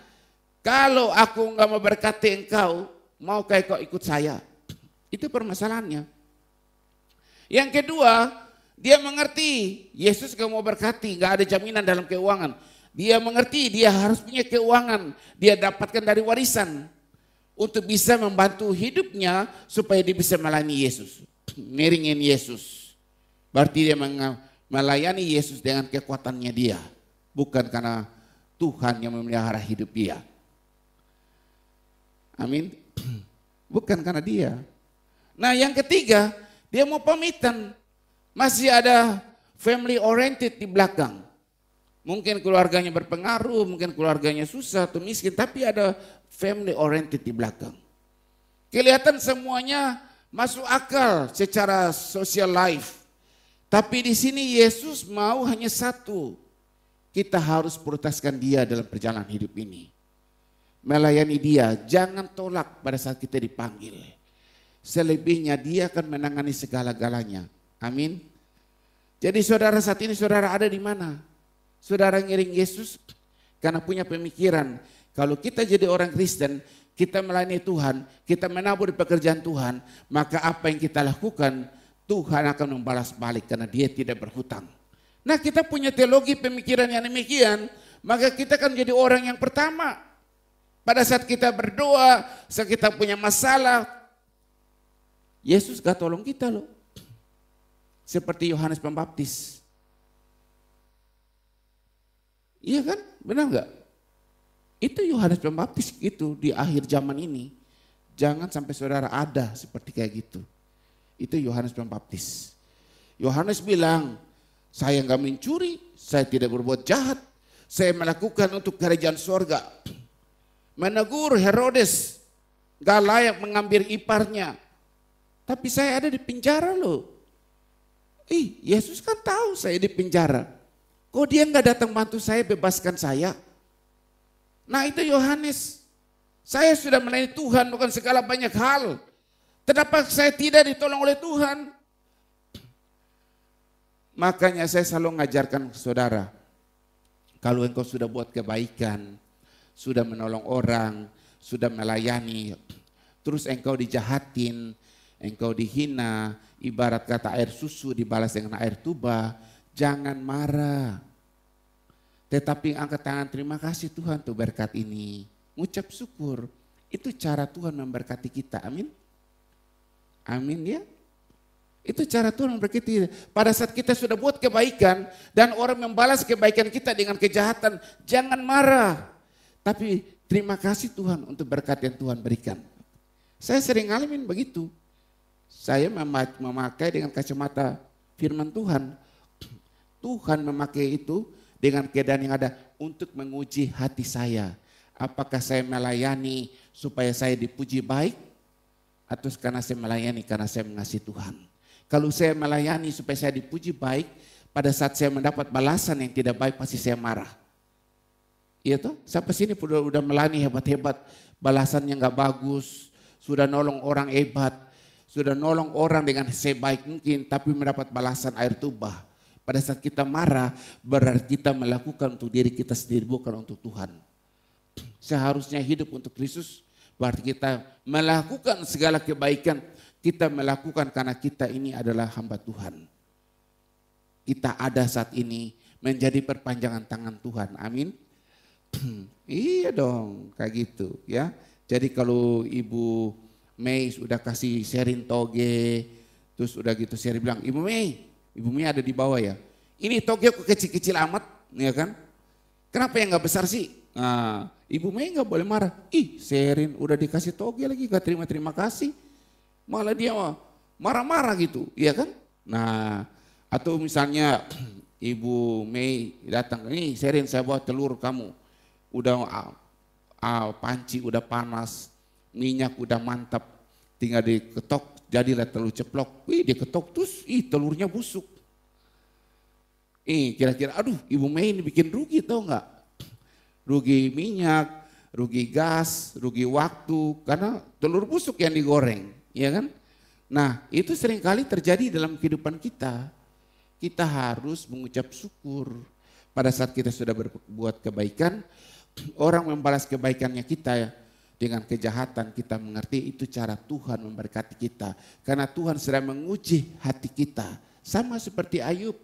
kalau aku nggak mau berkati engkau, maukah kau ikut saya? Itu permasalahannya. Yang kedua, dia mengerti Yesus gak mau berkati, gak ada jaminan dalam keuangan. Dia mengerti dia harus punya keuangan, dia dapatkan dari warisan untuk bisa membantu hidupnya supaya dia bisa melayani Yesus, miringin Yesus. Berarti dia melayani Yesus dengan kekuatannya dia, bukan karena Tuhan yang memelihara hidup dia. Amin. Bukan karena dia. Nah yang ketiga, dia mau pamitan, masih ada family oriented di belakang. Mungkin keluarganya berpengaruh, mungkin keluarganya susah atau miskin, tapi ada family oriented di belakang. Kelihatan semuanya masuk akal secara social life. Tapi di sini Yesus mau hanya satu, kita harus prioritaskan dia dalam perjalanan hidup ini. Melayani dia, jangan tolak pada saat kita dipanggil. Selebihnya dia akan menangani segala-galanya. Amin. Jadi saudara saat ini saudara ada di mana? Saudara ngiring Yesus karena punya pemikiran. Kalau kita jadi orang Kristen, kita melayani Tuhan, kita menabur di pekerjaan Tuhan, maka apa yang kita lakukan Tuhan akan membalas balik karena dia tidak berhutang. Nah kita punya teologi pemikiran yang demikian, maka kita akan jadi orang yang pertama. Pada saat kita berdoa, saat kita punya masalah, Yesus gak tolong kita loh. Seperti Yohanes Pembaptis. Iya kan? Benar gak? Itu Yohanes Pembaptis itu di akhir zaman ini. Jangan sampai saudara ada seperti kayak gitu. Itu Yohanes Pembaptis. Yohanes bilang, saya gak mencuri, saya tidak berbuat jahat. Saya melakukan untuk kerajaan surga. Menegur Herodes, gak layak mengambil iparnya. Tapi saya ada di penjara loh. Yesus kan tahu saya di penjara. Kok dia nggak datang bantu saya, bebaskan saya? Nah itu Yohanes. Saya sudah melayani Tuhan bukan segala banyak hal. Kenapa saya tidak ditolong oleh Tuhan? Makanya saya selalu mengajarkan saudara. Kalau engkau sudah buat kebaikan, sudah menolong orang, sudah melayani, terus engkau dijahatin, engkau dihina, ibarat kata air susu dibalas dengan air tuba, jangan marah. Tetapi angkat tangan, terima kasih Tuhan tuh berkat ini. Ngucap syukur, itu cara Tuhan memberkati kita, amin. Amin ya. Itu cara Tuhan memberkati. Pada saat kita sudah buat kebaikan dan orang membalas kebaikan kita dengan kejahatan, jangan marah. Tapi terima kasih Tuhan untuk berkat yang Tuhan berikan. Saya sering ngalamin begitu. Saya memakai dengan kacamata firman Tuhan. Tuhan memakai itu dengan keadaan yang ada untuk menguji hati saya. Apakah saya melayani supaya saya dipuji baik atau karena saya melayani karena saya mengasihi Tuhan. Kalau saya melayani supaya saya dipuji baik, pada saat saya mendapat balasan yang tidak baik pasti saya marah. Iya toh? Sampai sini udah melayani hebat-hebat, balasannya nggak bagus, sudah nolong orang hebat, sudah nolong orang dengan sebaik mungkin, tapi mendapat balasan air tuba. Pada saat kita marah, berarti kita melakukan untuk diri kita sendiri, bukan untuk Tuhan. Seharusnya hidup untuk Kristus, berarti kita melakukan segala kebaikan, kita melakukan karena kita ini adalah hamba Tuhan. Kita ada saat ini menjadi perpanjangan tangan Tuhan, amin. Iya dong, kayak gitu ya. Jadi kalau Ibu Mei sudah kasih sharing toge, terus udah gitu sharing bilang, Ibu Mei ada di bawah ya. Ini toge kok kecil-kecil amat, ya kan? Kenapa yang nggak besar sih? Nah, Ibu Mei nggak boleh marah. Ih, sharing udah dikasih toge lagi, gak terima kasih. Malah dia marah-marah gitu, ya kan? Nah, atau misalnya Ibu Mei datang, ini sharing saya bawa telur kamu. Udah panci udah panas, minyak udah mantap, tinggal diketok jadilah telur ceplok. Diketok terus telurnya busuk. Kira-kira aduh Ibu Mei ini bikin rugi tau nggak? Rugi minyak, rugi gas, rugi waktu karena telur busuk yang digoreng, ya kan? Nah, itu seringkali terjadi dalam kehidupan kita. Kita harus mengucap syukur pada saat kita sudah berbuat kebaikan. Orang membalas kebaikannya kita dengan kejahatan, kita mengerti itu cara Tuhan memberkati kita. Karena Tuhan sedang menguji hati kita. Sama seperti Ayub,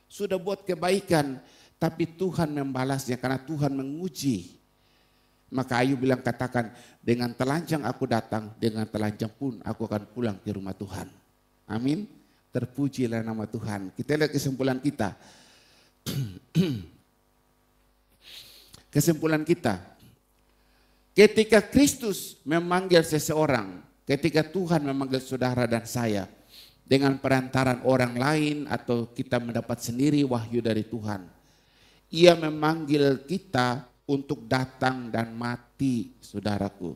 sudah buat kebaikan, tapi Tuhan membalasnya karena Tuhan menguji. Maka Ayub bilang, katakan, dengan telanjang aku datang, dengan telanjang pun aku akan pulang ke rumah Tuhan. Amin. Terpujilah nama Tuhan. Kita lihat kesimpulan kita. Kesimpulan kita, ketika Kristus memanggil seseorang, ketika Tuhan memanggil saudara dan saya, dengan perantaran orang lain atau kita mendapat sendiri wahyu dari Tuhan, Ia memanggil kita untuk datang dan mati, saudaraku.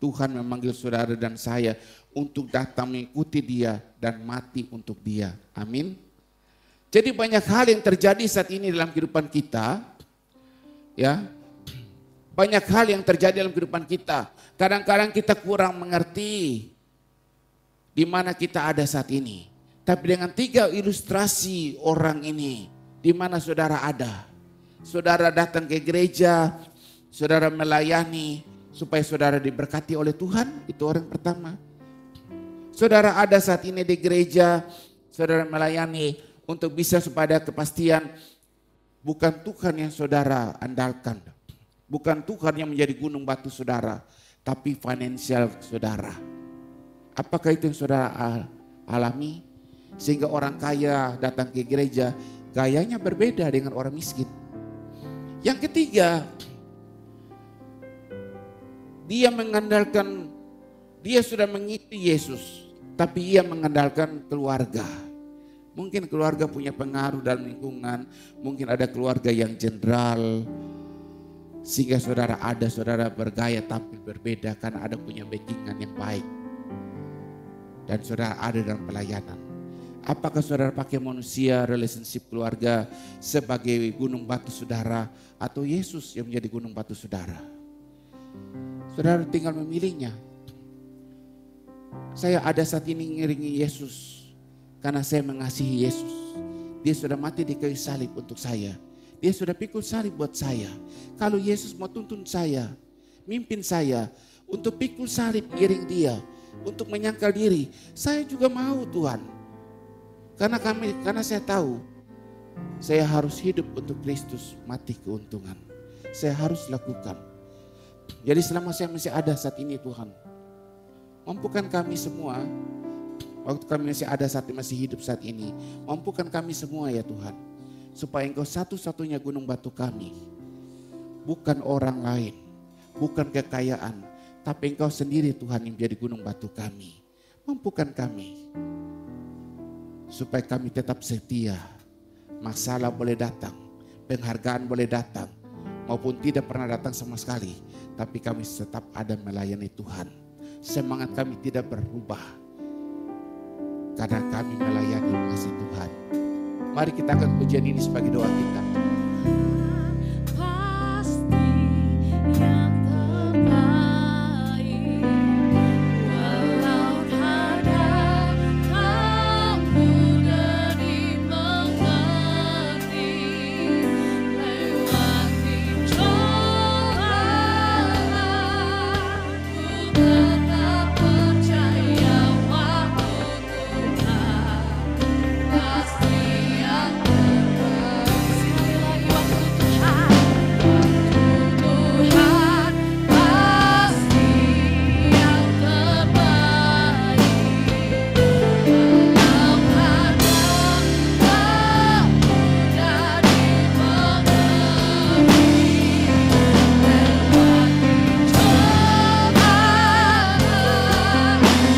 Tuhan memanggil saudara dan saya untuk datang mengikuti Dia dan mati untuk Dia. Amin. Jadi banyak hal yang terjadi saat ini dalam kehidupan kita. Ya, banyak hal yang terjadi dalam kehidupan kita. Kadang-kadang kita kurang mengerti di mana kita ada saat ini. Tapi dengan 3 ilustrasi orang ini, di mana saudara ada. Saudara datang ke gereja, saudara melayani supaya saudara diberkati oleh Tuhan, itu orang pertama. Saudara ada saat ini di gereja, saudara melayani untuk bisa supaya ada kepastian. Bukan Tuhan yang saudara andalkan. Bukan Tuhan yang menjadi gunung batu saudara. Tapi finansial saudara. Apakah itu yang saudara alami? Sehingga orang kaya datang ke gereja, gayanya berbeda dengan orang miskin. Yang ketiga, dia mengandalkan, dia sudah mengikuti Yesus. Tapi ia mengandalkan keluarga. Mungkin keluarga punya pengaruh dalam lingkungan, mungkin ada keluarga yang jenderal, sehingga saudara bergaya tampil berbeda karena ada punya backingan yang baik. Dan saudara ada dalam pelayanan. Apakah saudara pakai manusia, relationship keluarga sebagai gunung batu saudara, atau Yesus yang menjadi gunung batu saudara? Saudara tinggal memilihnya. Saya ada saat ini ngiringi Yesus. Karena saya mengasihi Yesus. Dia sudah mati di kayu salib untuk saya. Dia sudah pikul salib buat saya. Kalau Yesus mau tuntun saya, mimpin saya untuk pikul salib iring Dia, untuk menyangkal diri, saya juga mau Tuhan. Karena saya tahu saya harus hidup untuk Kristus, mati keuntungan. Saya harus lakukan. Jadi selama saya masih ada saat ini Tuhan, mampukan kami semua. Waktu kami masih ada saat masih hidup saat ini, mampukan kami semua ya Tuhan, supaya Engkau satu-satunya gunung batu kami, bukan orang lain, bukan kekayaan, tapi Engkau sendiri Tuhan yang menjadi gunung batu kami. Mampukan kami, supaya kami tetap setia. Masalah boleh datang, penghargaan boleh datang, maupun tidak pernah datang sama sekali, tapi kami tetap ada melayani Tuhan. Semangat kami tidak berubah, karena kami melayani mengasihi Tuhan. Mari kita angkat pujian ini sebagai doa kita. Pasti yang terbaik, walau kadang tak mudah dimengerti, lewati cobaan, ku tetap percaya waktu Tuhan pasti yang terbaik. Sekali lagi, waktu Tuhan pasti yang terbaik, walau kadang tak mudah dimengerti, lewati cobaan, ku tetap percaya waktu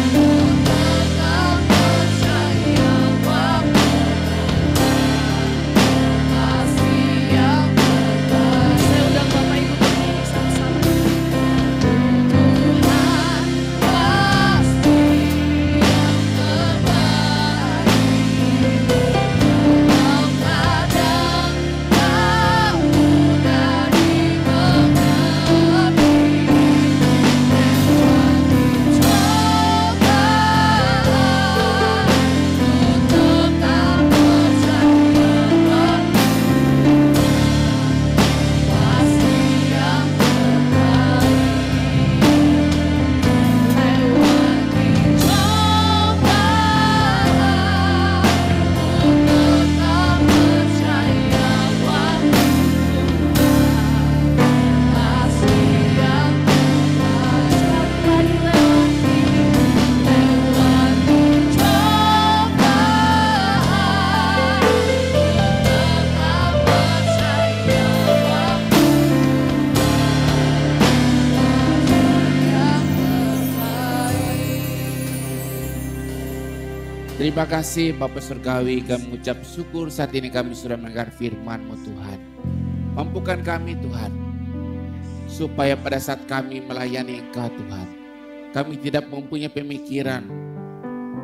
pasti yang terbaik. Saya undang Bapak Ibu berdiri sama-sama. Tuhan pasti yang terbaik, walau kadang tak mudah dimengerti, lewati cobaan, ku tetap percaya waktu pasti yang terbaik, lewati cobaan, ku tetap percaya waktu pasti yang terbaik. Sekali lagi, lewati cobaan, ku tetap percaya waktu yang terbaik. Terima kasih Bapak Surgawi, kami mengucap syukur saat ini kami sudah mendengar firman-Mu Tuhan. Mampukan kami Tuhan, supaya pada saat kami melayani Engkau Tuhan, kami tidak mempunyai pemikiran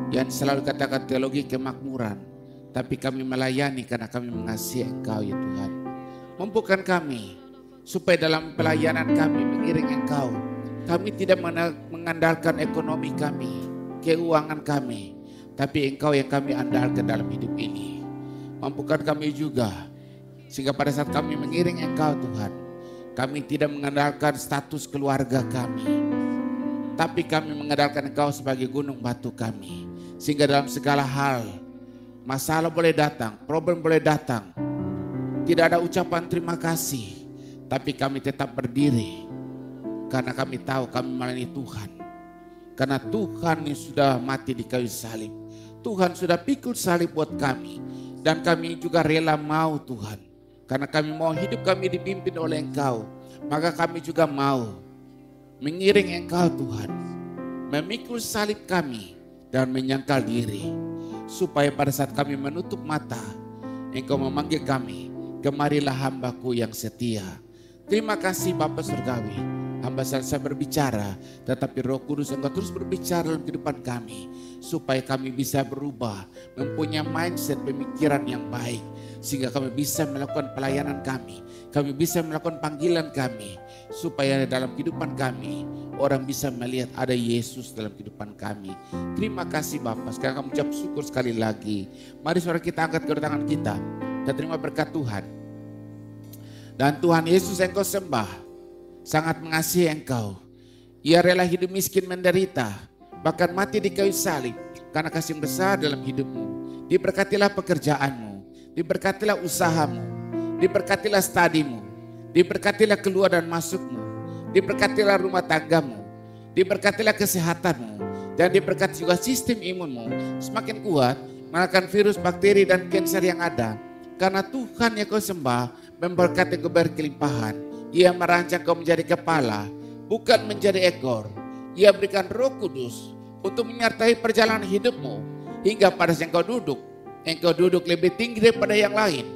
yang selalu katakan teologi kemakmuran, tapi kami melayani karena kami mengasihi Engkau ya Tuhan. Mampukan kami, supaya dalam pelayanan kami mengiring Engkau, kami tidak mengandalkan ekonomi kami, keuangan kami, tapi Engkau yang kami andalkan dalam hidup ini. Mampukan kami juga, sehingga pada saat kami mengiring Engkau Tuhan, kami tidak mengandalkan status keluarga kami, tapi kami mengandalkan Engkau sebagai gunung batu kami. Sehingga dalam segala hal, masalah boleh datang, problem boleh datang, tidak ada ucapan terima kasih, tapi kami tetap berdiri, karena kami tahu kami melayani Tuhan. Karena Tuhan yang sudah mati di kayu salib, Tuhan sudah pikul salib buat kami, dan kami juga rela mau Tuhan. Karena kami mau hidup kami dipimpin oleh Engkau, maka kami juga mau mengiring Engkau Tuhan, memikul salib kami dan menyangkal diri, supaya pada saat kami menutup mata, Engkau memanggil kami, kemarilah hambaku yang setia. Terima kasih Bapak Surgawi. Hamba selesai berbicara, tetapi Roh Kudus Engkau terus berbicara dalam kehidupan kami, supaya kami bisa berubah, mempunyai mindset pemikiran yang baik, sehingga kami bisa melakukan pelayanan kami bisa melakukan panggilan kami, supaya dalam kehidupan kami orang bisa melihat ada Yesus dalam kehidupan kami. Terima kasih Bapak. Sekarang kami ucap syukur sekali lagi. Mari saudara kita angkat kedua tangan kita, kita terima berkat Tuhan. Dan Tuhan Yesus Engkau sembah, sangat mengasihi Engkau. Ia rela hidup miskin menderita, bahkan mati di kayu salib karena kasih yang besar dalam hidupmu. Diberkatilah pekerjaanmu, diberkatilah usahamu, diberkatilah studimu, diberkatilah keluar dan masukmu, diberkatilah rumah tanggamu, diberkatilah kesehatanmu, dan diberkati juga sistem imunmu semakin kuat mengalahkan virus, bakteri, dan kanker yang ada. Karena Tuhan yang kau sembah memberkati kau berkelimpahan. Ia merancang kau menjadi kepala, bukan menjadi ekor. Ia berikan Roh Kudus untuk menyertai perjalanan hidupmu, hingga pada saat engkau duduk lebih tinggi daripada yang lain.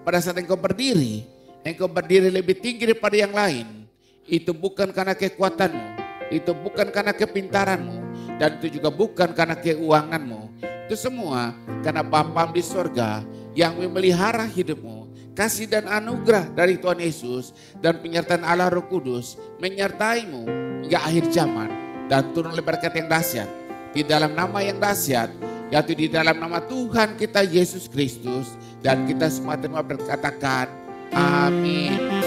pada saat engkau berdiri lebih tinggi daripada yang lain. Itu bukan karena kekuatanmu, itu bukan karena kepintaranmu, dan itu juga bukan karena keuanganmu. Itu semua karena Bapa di sorga yang memelihara hidupmu. Kasih dan anugerah dari Tuhan Yesus dan penyertaan Allah Roh Kudus menyertaimu hingga akhir zaman. Dan turun berkat yang dahsyat di dalam nama yang dahsyat, yaitu di dalam nama Tuhan kita Yesus Kristus. Dan kita semua terima berkatakan amin.